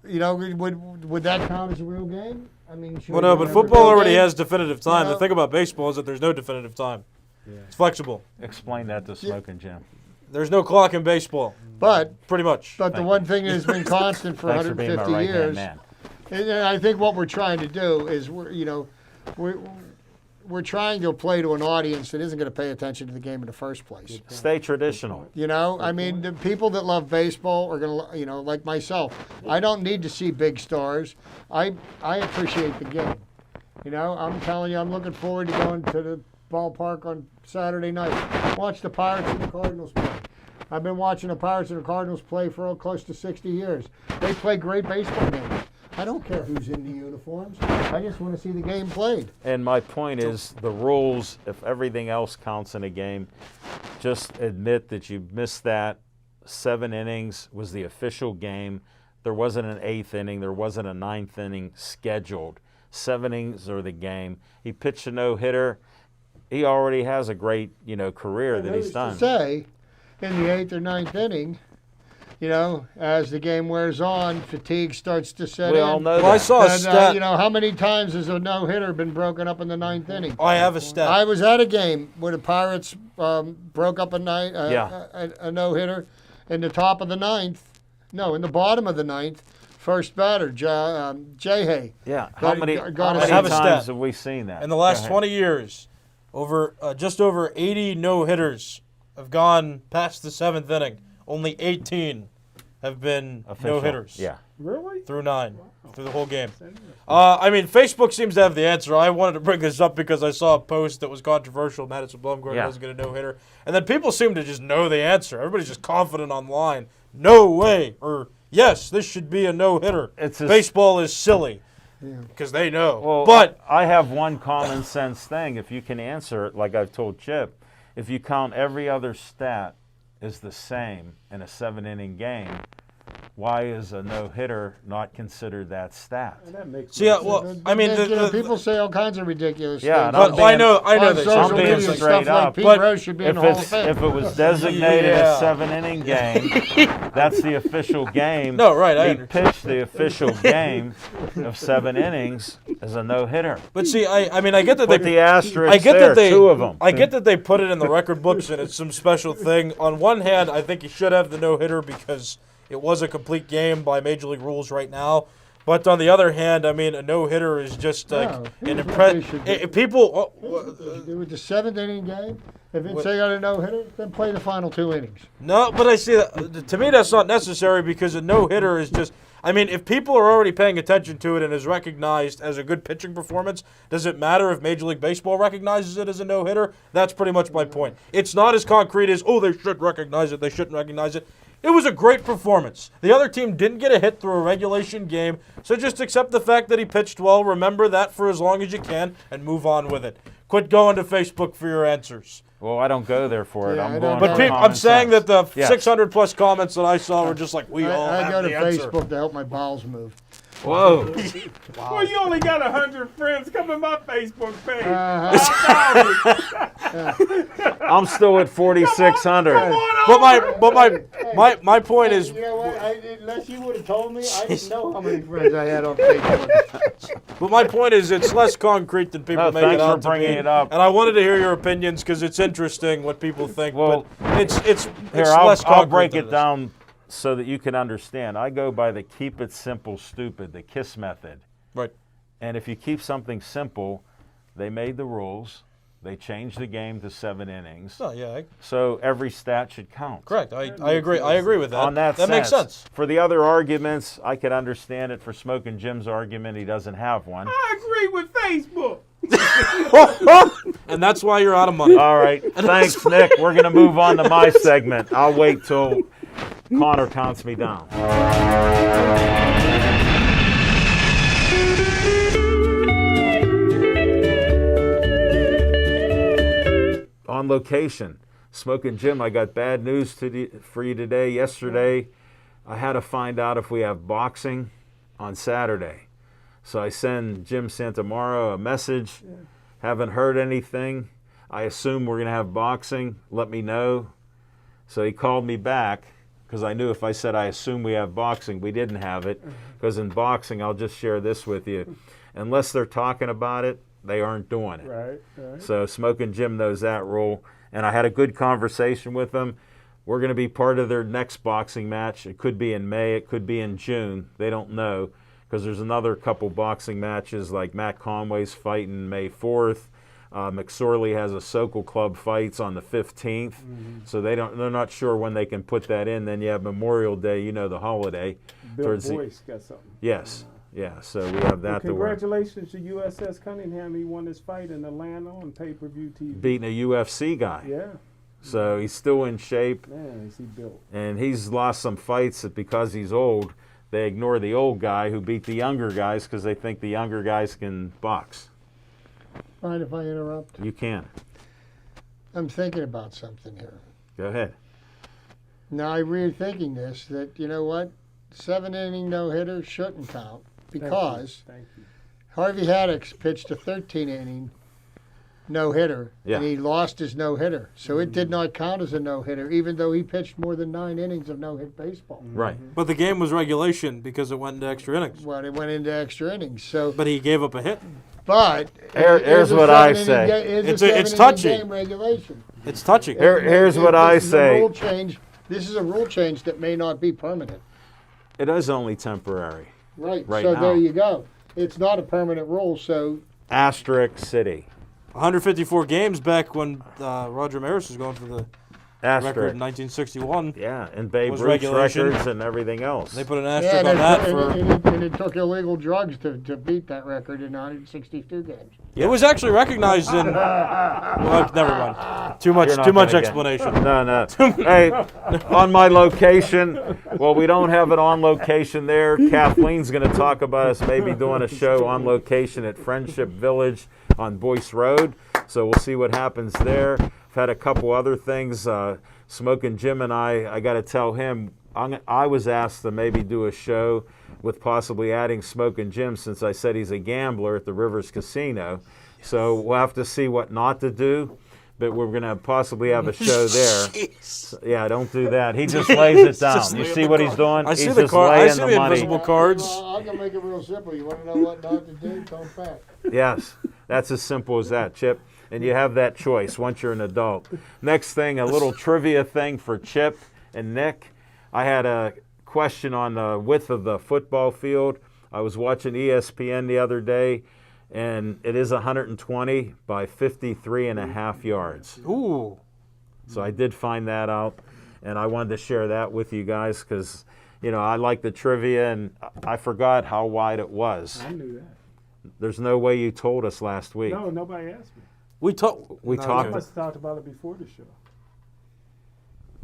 [SPEAKER 4] Would that count as a real game? I mean,
[SPEAKER 2] well, no, but football already has definitive time. The thing about baseball is that there's no definitive time. Yeah. It's flexible.
[SPEAKER 1] Explain that to Smoking Jim.
[SPEAKER 2] There's no clock in baseball.
[SPEAKER 4] But
[SPEAKER 2] pretty much.
[SPEAKER 4] But the one thing that has been constant for 150 years, and I think what we're trying to do is we're trying to play to an audience that isn't going to pay attention to the game in the first place.
[SPEAKER 1] Stay traditional.
[SPEAKER 4] I mean, the people that love baseball are going to, like myself. I don't need to see big stars. I appreciate the game. I'm telling you, I'm looking forward to going to the ballpark on Saturday night. Watch the Pirates and the Cardinals play. I've been watching the Pirates and the Cardinals play for close to 60 years. They play great baseball games. I don't care who's in the uniforms. I just want to see the game played.
[SPEAKER 1] And my point is the rules, if everything else counts in a game, just admit that you missed that. 7 innings was the official game. There wasn't an 8th inning. There wasn't a 9th inning scheduled. 7 innings are the game. He pitched a no-hitter. He already has a great, career that he's done.
[SPEAKER 4] To say, in the 8th or 9th inning, as the game wears on, fatigue starts to set in.
[SPEAKER 1] We all know that.
[SPEAKER 2] Well, I saw a stat.
[SPEAKER 4] How many times has a no-hitter been broken up in the 9th inning?
[SPEAKER 2] I have a stat.
[SPEAKER 4] I was at a game where the Pirates broke up a no-hitter in the top of the 9th. No, in the bottom of the 9th. First batter, Jay.
[SPEAKER 1] Yeah. How many times have we seen that?
[SPEAKER 2] In the last 20 years, just over 80 no-hitters have gone past the 7th inning. Only 18 have been no-hitters.
[SPEAKER 1] Yeah.
[SPEAKER 3] Really?
[SPEAKER 2] Through 9, through the whole game. Facebook seems to have the answer. I wanted to bring this up because I saw a post that was controversial. Madison Blumgren wasn't going to no-hitter. And then people seem to just know the answer. Everybody's just confident online. No way. Or, yes, this should be a no-hitter. Baseball is silly. Because they know.
[SPEAKER 1] Well,
[SPEAKER 2] but
[SPEAKER 1] I have one common sense thing. If you can answer it, like I've told Chip, if you count every other stat is the same in a 7-inning game, why is a no-hitter not considered that stat?
[SPEAKER 3] That makes
[SPEAKER 2] sense.
[SPEAKER 4] People say all kinds of ridiculous things.
[SPEAKER 2] I know that.
[SPEAKER 4] Social media and stuff like Pete Rose should be in the Hall of Fame.
[SPEAKER 1] If it was designated a 7-inning game, that's the official game.
[SPEAKER 2] No, right. I
[SPEAKER 1] pitched the official game of 7 innings as a no-hitter.
[SPEAKER 2] But see, I get that
[SPEAKER 1] put the asterisk there, 2 of them.
[SPEAKER 2] I get that they put it in the record books and it's some special thing. On one hand, I think you should have the no-hitter because it was a complete game by Major League rules right now. But on the other hand, a no-hitter is just an impressive. People.
[SPEAKER 4] With the 7th inning game, if it's they got a no-hitter, then play the final 2 innings.
[SPEAKER 2] No, but I see that. To me, that's not necessary because a no-hitter is just. If people are already paying attention to it and is recognized as a good pitching performance, does it matter if Major League Baseball recognizes it as a no-hitter? That's pretty much my point. It's not as concrete as, they should recognize it, they shouldn't recognize it. It was a great performance. The other team didn't get a hit through a regulation game, so just accept the fact that he pitched well, remember that for as long as you can, and move on with it. Quit going to Facebook for your answers.
[SPEAKER 1] Well, I don't go there for it.
[SPEAKER 4] Yeah,
[SPEAKER 1] I'm going.
[SPEAKER 2] But I'm saying that the 600+ comments that I saw were just like, we all have the answer.
[SPEAKER 4] I go to Facebook to help my bowels move.
[SPEAKER 1] Whoa.
[SPEAKER 3] Wow. Well, you only got 100 friends. Come to my Facebook page.
[SPEAKER 1] I'm still at 4,600.
[SPEAKER 2] But my point is.
[SPEAKER 4] You know what? Unless you would have told me, I didn't know how many friends I had on Facebook.
[SPEAKER 2] But my point is, it's less concrete than people make it out to be.
[SPEAKER 1] Thanks for bringing it up.
[SPEAKER 2] And I wanted to hear your opinions because it's interesting what people think.
[SPEAKER 1] Well,
[SPEAKER 2] but it's
[SPEAKER 1] I'll
[SPEAKER 2] less concrete.
[SPEAKER 1] break it down so that you can understand. I go by the keep it simple, stupid, the KISS method.
[SPEAKER 2] Right.
[SPEAKER 1] And if you keep something simple, they made the rules. They changed the game to 7 innings.
[SPEAKER 2] Oh, yeah.
[SPEAKER 1] So every stat should count.
[SPEAKER 2] Correct. I agree. I agree with that.
[SPEAKER 1] On that
[SPEAKER 2] makes sense.
[SPEAKER 1] For the other arguments, I could understand it. For Smoking Jim's argument, he doesn't have one.
[SPEAKER 3] I agree with Facebook.
[SPEAKER 2] And that's why you're out of money.
[SPEAKER 1] All right. Thanks, Nick. We're going to move on to my segment. I'll wait till Connor counts me down. On location, Smoking Jim, I got bad news for you today. Yesterday, I had to find out if we have boxing on Saturday. So I send Jim Santamaro a message. Yeah. Haven't heard anything. I assume we're going to have boxing. Let me know. So he called me back because I knew if I said I assume we have boxing, we didn't have it. Because in boxing, I'll just share this with you. Unless they're talking about it, they aren't doing it.
[SPEAKER 3] Right.
[SPEAKER 1] So Smoking Jim knows that rule. And I had a good conversation with them. We're going to be part of their next boxing match. It could be in May. It could be in June. They don't know because there's another couple boxing matches like Matt Conway's fighting May 4th. McSorley has a Sokol Club fights on the 15th. Mm-hmm. So they're not sure when they can put that in. Then you have Memorial Day, the holiday.
[SPEAKER 3] Bill Boyce got something.
[SPEAKER 1] Yes. Yeah, so we have that to work.
[SPEAKER 3] Congratulations to USS Cunningham. He won his fight in Atlanta on pay-per-view TV.
[SPEAKER 1] Beating a UFC guy.
[SPEAKER 3] Yeah.
[SPEAKER 1] So he's still in shape.
[SPEAKER 3] Man, is he built.
[SPEAKER 1] And he's lost some fights that because he's old, they ignore the old guy who beat the younger guys because they think the younger guys can box.
[SPEAKER 4] Mind if I interrupt?
[SPEAKER 1] You can.
[SPEAKER 4] I'm thinking about something here.
[SPEAKER 1] Go ahead.
[SPEAKER 4] Now, I'm rethinking this, that, you know what? 7-inning no-hitter shouldn't count. Because
[SPEAKER 3] Thank you.
[SPEAKER 4] Harvey Haddix pitched a 13-inning no-hitter, and he lost his no-hitter. So it did not count as a no-hitter, even though he pitched more than 9 innings of no-hit baseball.
[SPEAKER 1] Right.
[SPEAKER 2] But the game was regulation because it went into extra innings.
[SPEAKER 4] Well, it went into extra innings. So,
[SPEAKER 2] but he gave up a hit.
[SPEAKER 4] But
[SPEAKER 1] here's what I say.
[SPEAKER 2] It's touchy.
[SPEAKER 4] Game regulation.
[SPEAKER 2] It's touchy.
[SPEAKER 1] Here's what I say.
[SPEAKER 4] Rule change. This is a rule change that may not be permanent.
[SPEAKER 1] It is only temporary.
[SPEAKER 4] Right.
[SPEAKER 1] Right
[SPEAKER 4] so
[SPEAKER 1] now.
[SPEAKER 4] There you go. It's not a permanent rule. So
[SPEAKER 1] Asterisk City.
[SPEAKER 2] 154 games back when Roger Maris was going for the record in 1961.
[SPEAKER 1] Yeah, and Babe
[SPEAKER 2] Was
[SPEAKER 1] Ruth's
[SPEAKER 2] regulation.
[SPEAKER 1] records and everything else.
[SPEAKER 2] They put an asterisk on that
[SPEAKER 4] and it took illegal drugs to beat that record in 162 games.
[SPEAKER 2] It was actually recognized in. Well, never mind. Too much explanation.
[SPEAKER 1] No. Hey, on my location, well, we don't have it on location there. Kathleen's going to talk about us maybe doing a show on location at Friendship Village on Boyce Road. So we'll see what happens there. I've had a couple other things. Smoking Jim and I got to tell him, I was asked to maybe do a show with possibly adding Smoking Jim since I said he's a gambler at the Rivers Casino. Yes. So we'll have to see what not to do, but we're going to possibly have a show there. So, yeah, don't do that. He just lays it down. You see what he's doing?
[SPEAKER 2] I see
[SPEAKER 1] he's
[SPEAKER 2] the
[SPEAKER 1] just
[SPEAKER 2] card. I
[SPEAKER 1] laying
[SPEAKER 2] see
[SPEAKER 1] the
[SPEAKER 2] the
[SPEAKER 1] money.
[SPEAKER 2] invisible cards.
[SPEAKER 4] I'm going to make it real simple. You want to know what not to do? Don't bet.
[SPEAKER 1] Yes, that's as simple as that, Chip. And you have that choice once you're an adult. Next thing, a little trivia thing for Chip and Nick. I had a question on the width of the football field. I was watching ESPN the other day, and it is 120 by 53 and a half yards.
[SPEAKER 2] Ooh.
[SPEAKER 1] So I did find that out, and I wanted to share that with you guys because, I like the trivia, and I forgot how wide it was.
[SPEAKER 3] I knew that.
[SPEAKER 1] There's no way you told us last week.
[SPEAKER 3] No, nobody asked me.
[SPEAKER 2] We talked.
[SPEAKER 1] We talked.
[SPEAKER 3] I must have talked about it before the show.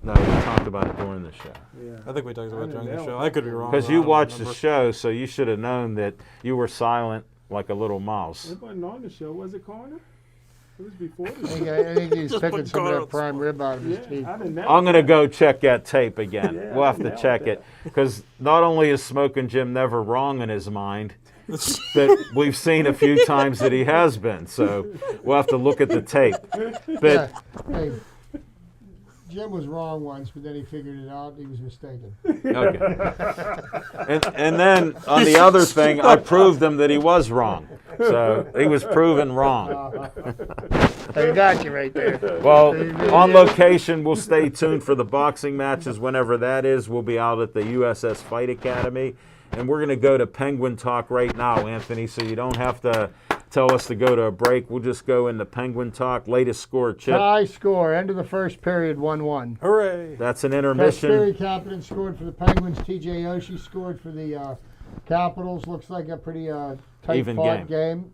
[SPEAKER 1] No, we talked about it during the show.
[SPEAKER 3] Yeah.
[SPEAKER 2] I think we talked about it during the show. I could be wrong.
[SPEAKER 1] Because
[SPEAKER 2] I
[SPEAKER 1] you
[SPEAKER 2] don't
[SPEAKER 1] watched the
[SPEAKER 2] remember.
[SPEAKER 1] show, so you should have known that you were silent like a little mouse.
[SPEAKER 3] It wasn't on the show, was it, Corner? It was before the
[SPEAKER 4] I
[SPEAKER 3] show.
[SPEAKER 4] think he's
[SPEAKER 2] Just
[SPEAKER 4] picking
[SPEAKER 2] put
[SPEAKER 4] some of
[SPEAKER 2] Carl
[SPEAKER 4] that prime rib out of his teeth.
[SPEAKER 3] I didn't know.
[SPEAKER 1] I'm going to go check that tape again.
[SPEAKER 3] Yeah,
[SPEAKER 1] We'll have
[SPEAKER 3] I
[SPEAKER 1] to
[SPEAKER 3] nailed
[SPEAKER 1] check
[SPEAKER 3] that.
[SPEAKER 1] it. Because not only is Smoking Jim never wrong in his mind, but we've seen a few times that he has been. So we'll have to look at the tape. But
[SPEAKER 4] Hey, Jim was wrong once, but then he figured it out. He was mistaken.
[SPEAKER 1] okay. And then on the other thing, I proved him that he was wrong. So he was proven wrong.
[SPEAKER 4] I got you right there.
[SPEAKER 1] Well, on location, we'll stay tuned for the boxing matches whenever that is. We'll be out at the USS Fight Academy. And we're going to go to Penguin Talk right now, Anthony, so you don't have to tell us to go to a break. We'll just go into Penguin talk. Latest score, Chip.
[SPEAKER 4] Tie score, end of the first period, 1-1.
[SPEAKER 2] Hooray!
[SPEAKER 1] That's an
[SPEAKER 4] First
[SPEAKER 1] intermission.
[SPEAKER 4] period, Captain scored for the Penguins. TJ Oshie scored for the Capitals. Looks like a pretty tight
[SPEAKER 1] Even
[SPEAKER 4] fought game.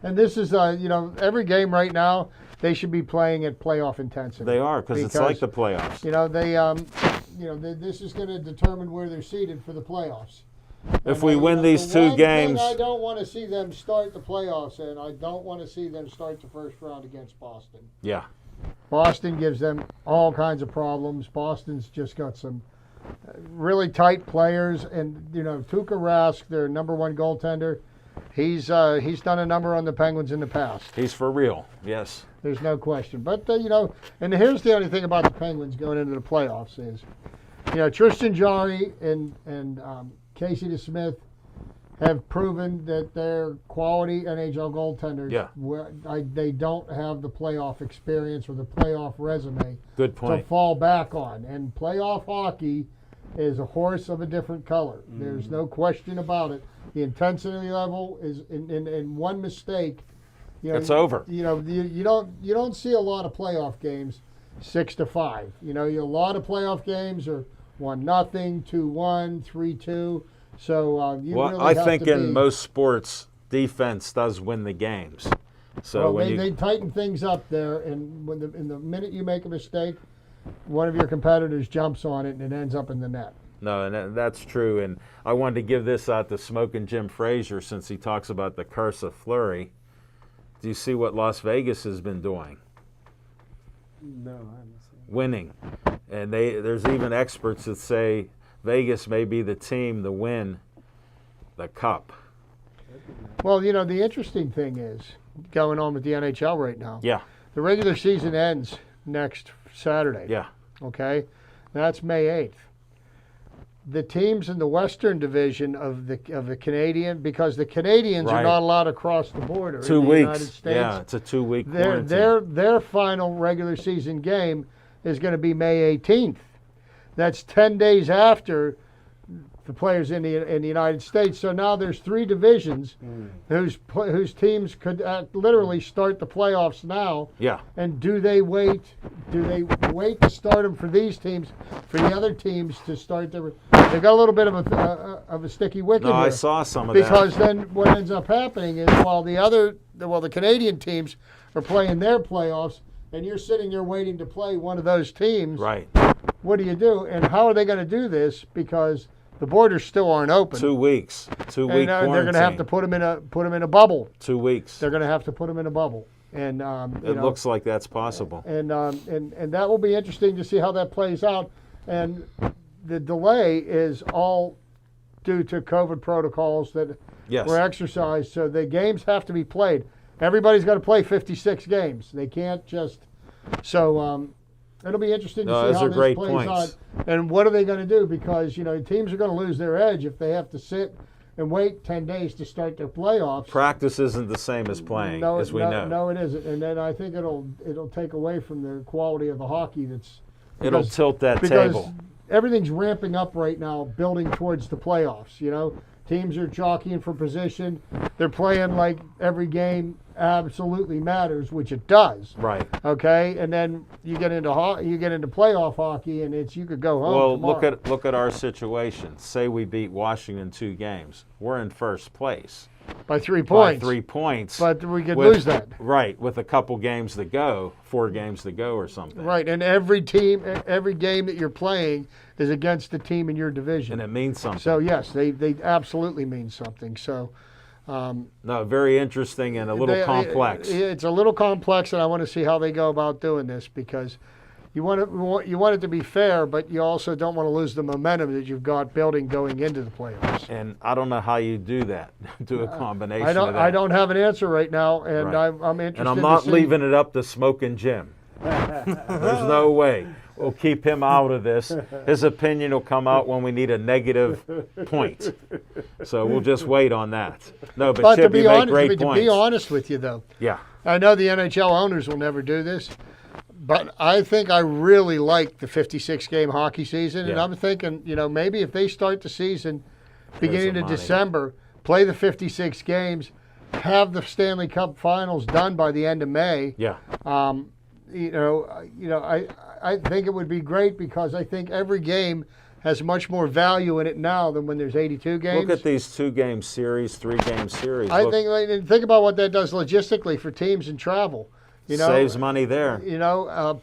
[SPEAKER 4] And this is, every game right now, they should be playing at playoff intensity.
[SPEAKER 1] They are, because it's like the playoffs.
[SPEAKER 4] This is going to determine where they're seated for the playoffs.
[SPEAKER 1] If
[SPEAKER 4] And
[SPEAKER 1] we win these two
[SPEAKER 4] one
[SPEAKER 1] games,
[SPEAKER 4] thing I don't want to see them start the playoffs, and I don't want to see them start the first round against Boston.
[SPEAKER 1] yeah.
[SPEAKER 4] Boston gives them all kinds of problems. Boston's just got some really tight players, and Tuukka Rask, their number one goaltender, he's done a number on the Penguins in the past.
[SPEAKER 1] He's for real, yes.
[SPEAKER 4] There's no question. But and here's the only thing about the Penguins going into the playoffs is, Tristan Jarry and Casey DeSmith have proven that they're quality NHL goaltenders.
[SPEAKER 1] Yeah.
[SPEAKER 4] They don't have the playoff experience or the playoff resume
[SPEAKER 1] Good
[SPEAKER 4] to
[SPEAKER 1] point.
[SPEAKER 4] fall back on. And playoff hockey is a horse of a different color. There's no question about it. The intensity level is in one mistake.
[SPEAKER 1] It's over.
[SPEAKER 4] You don't see a lot of playoff games 6-5. A lot of playoff games are 1-0, 2-1, 3-2. So you really
[SPEAKER 1] I
[SPEAKER 4] have
[SPEAKER 1] think
[SPEAKER 4] to
[SPEAKER 1] in
[SPEAKER 4] be,
[SPEAKER 1] most sports, defense does win the games. So
[SPEAKER 4] well,
[SPEAKER 1] when
[SPEAKER 4] they tighten things up there, and in the minute you make a mistake, one of your competitors jumps on it and it ends up in the net.
[SPEAKER 1] No, and that's true. And I wanted to give this out to Smoking Jim Frazier since he talks about the curse of Fleury. Do you see what Las Vegas has been doing?
[SPEAKER 3] No, I haven't seen it.
[SPEAKER 1] Winning. And there's even experts that say Vegas may be the team to win the cup.
[SPEAKER 4] Well, the interesting thing is going on with the NHL right now.
[SPEAKER 1] Yeah,
[SPEAKER 4] The regular season ends next Saturday.
[SPEAKER 1] yeah.
[SPEAKER 4] Okay, that's May 8th. The teams in the Western Division of the Canadian, because the Canadians are
[SPEAKER 1] Right.
[SPEAKER 4] not allowed to cross the border
[SPEAKER 1] 2
[SPEAKER 4] in the
[SPEAKER 1] weeks.
[SPEAKER 4] United States.
[SPEAKER 1] Yeah, it's a 2-week quarantine.
[SPEAKER 4] Their final regular season game is going to be May 18th. That's 10 days after the players in the United States. So now there's 3 divisions whose teams could literally start the playoffs now.
[SPEAKER 1] Yeah.
[SPEAKER 4] And do they wait? Do they wait to start them for these teams, for the other teams to start their? They got a little bit of a sticky wicket
[SPEAKER 1] No,
[SPEAKER 4] here.
[SPEAKER 1] I saw some of
[SPEAKER 4] Because
[SPEAKER 1] that.
[SPEAKER 4] then what ends up happening is while the Canadian teams are playing their playoffs, and you're sitting there waiting to play one of those teams.
[SPEAKER 1] Right.
[SPEAKER 4] What do you do? And how are they going to do this? Because the borders still aren't open.
[SPEAKER 1] 2 weeks. 2 week
[SPEAKER 4] and
[SPEAKER 1] quarantine.
[SPEAKER 4] they're going to have to put them in a bubble.
[SPEAKER 1] 2 weeks.
[SPEAKER 4] They're going to have to put them in a bubble. And
[SPEAKER 1] It looks like that's possible.
[SPEAKER 4] and that will be interesting to see how that plays out. And the delay is all due to COVID protocols that
[SPEAKER 1] Yes.
[SPEAKER 4] were exercised. So the games have to be played. Everybody's got to play 56 games. They can't just. So it'll be interesting to
[SPEAKER 1] No,
[SPEAKER 4] see
[SPEAKER 1] those
[SPEAKER 4] how
[SPEAKER 1] are
[SPEAKER 4] this
[SPEAKER 1] great
[SPEAKER 4] plays
[SPEAKER 1] points.
[SPEAKER 4] out. And what are they going to do? Because teams are going to lose their edge if they have to sit and wait 10 days to start their playoffs.
[SPEAKER 1] Practice isn't the same as playing, as we know.
[SPEAKER 4] No, it isn't. And then I think it'll take away from the quality of the hockey that's.
[SPEAKER 1] It'll
[SPEAKER 4] because-
[SPEAKER 1] tilt that
[SPEAKER 4] because
[SPEAKER 1] table.
[SPEAKER 4] everything's ramping up right now, building towards the playoffs. Teams are jockeying for position. They're playing like every game absolutely matters, which it does.
[SPEAKER 1] Right.
[SPEAKER 4] Okay, and then you get into playoff hockey, and you could go home.
[SPEAKER 1] Well,
[SPEAKER 4] tomorrow.
[SPEAKER 1] look at our situation. Say we beat Washington 2 games. We're in first place
[SPEAKER 4] by 3
[SPEAKER 1] by
[SPEAKER 4] points.
[SPEAKER 1] 3 points.
[SPEAKER 4] But we could
[SPEAKER 1] with-
[SPEAKER 4] lose that.
[SPEAKER 1] Right, with a couple games to go, 4 games to go or something.
[SPEAKER 4] Right, and every game that you're playing is against the team in your division.
[SPEAKER 1] And it means something.
[SPEAKER 4] So yes, they absolutely mean something. So.
[SPEAKER 1] No, very interesting and a little complex.
[SPEAKER 4] It's a little complex, and I want to see how they go about doing this because you want it to be fair, but you also don't want to lose the momentum that you've got building going into the playoffs.
[SPEAKER 1] And I don't know how you do that. Do a combination
[SPEAKER 4] I don't.
[SPEAKER 1] of that.
[SPEAKER 4] I don't have an answer right now, and
[SPEAKER 1] Right.
[SPEAKER 4] I'm interested.
[SPEAKER 1] And I'm not
[SPEAKER 4] to see.
[SPEAKER 1] leaving it up to Smoking Jim. There's no way. We'll keep him out of this. His opinion will come out when we need a negative point. So we'll just wait on that. No, but
[SPEAKER 4] But
[SPEAKER 1] Chip,
[SPEAKER 4] to
[SPEAKER 1] you
[SPEAKER 4] be
[SPEAKER 1] make
[SPEAKER 4] honest,
[SPEAKER 1] great
[SPEAKER 4] to
[SPEAKER 1] points.
[SPEAKER 4] be honest with you, though,
[SPEAKER 1] Yeah.
[SPEAKER 4] I know the NHL owners will never do this, but I think I really like the 56-game hockey season, and
[SPEAKER 1] Yeah.
[SPEAKER 4] I'm thinking, maybe if they start the season beginning
[SPEAKER 1] some
[SPEAKER 4] of
[SPEAKER 1] money.
[SPEAKER 4] December, play the 56 games, have the Stanley Cup Finals done by the end of May.
[SPEAKER 1] Yeah.
[SPEAKER 4] I think it would be great because I think every game has much more value in it now than when there's 82 games.
[SPEAKER 1] Look at these 2-game series, 3-game series.
[SPEAKER 4] I
[SPEAKER 1] Look,
[SPEAKER 4] think about what that does logistically for teams and travel.
[SPEAKER 1] saves money there.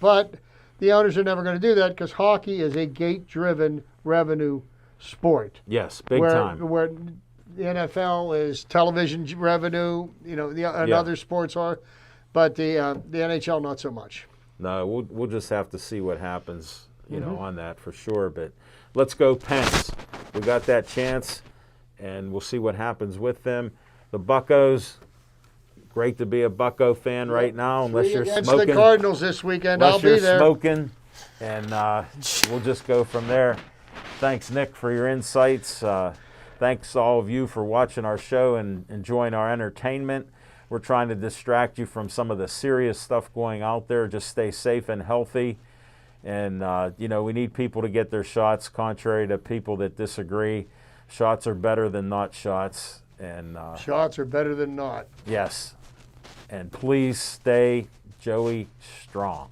[SPEAKER 4] But the owners are never going to do that because hockey is a gate-driven revenue sport.
[SPEAKER 1] Yes, big
[SPEAKER 4] where,
[SPEAKER 1] time.
[SPEAKER 4] Where the NFL is television revenue, and other sports are, but the NHL not so much.
[SPEAKER 1] No, we'll just have to see what happens, on that for sure. But let's go Pens. We got that chance, and we'll see what happens with them. The Buccos. Great to be a Bucco fan right now, unless you're
[SPEAKER 4] Against
[SPEAKER 1] smoking.
[SPEAKER 4] the Cardinals this weekend,
[SPEAKER 1] Unless
[SPEAKER 4] I'll be
[SPEAKER 1] you're
[SPEAKER 4] there.
[SPEAKER 1] smoking, and we'll just go from there. Thanks, Nick, for your insights. Thanks all of you for watching our show and enjoying our entertainment. We're trying to distract you from some of the serious stuff going out there. Just stay safe and healthy. And, we need people to get their shots, contrary to people that disagree. Shots are better than not shots. And
[SPEAKER 4] Shots are better than not.
[SPEAKER 1] yes. And please stay Joey strong.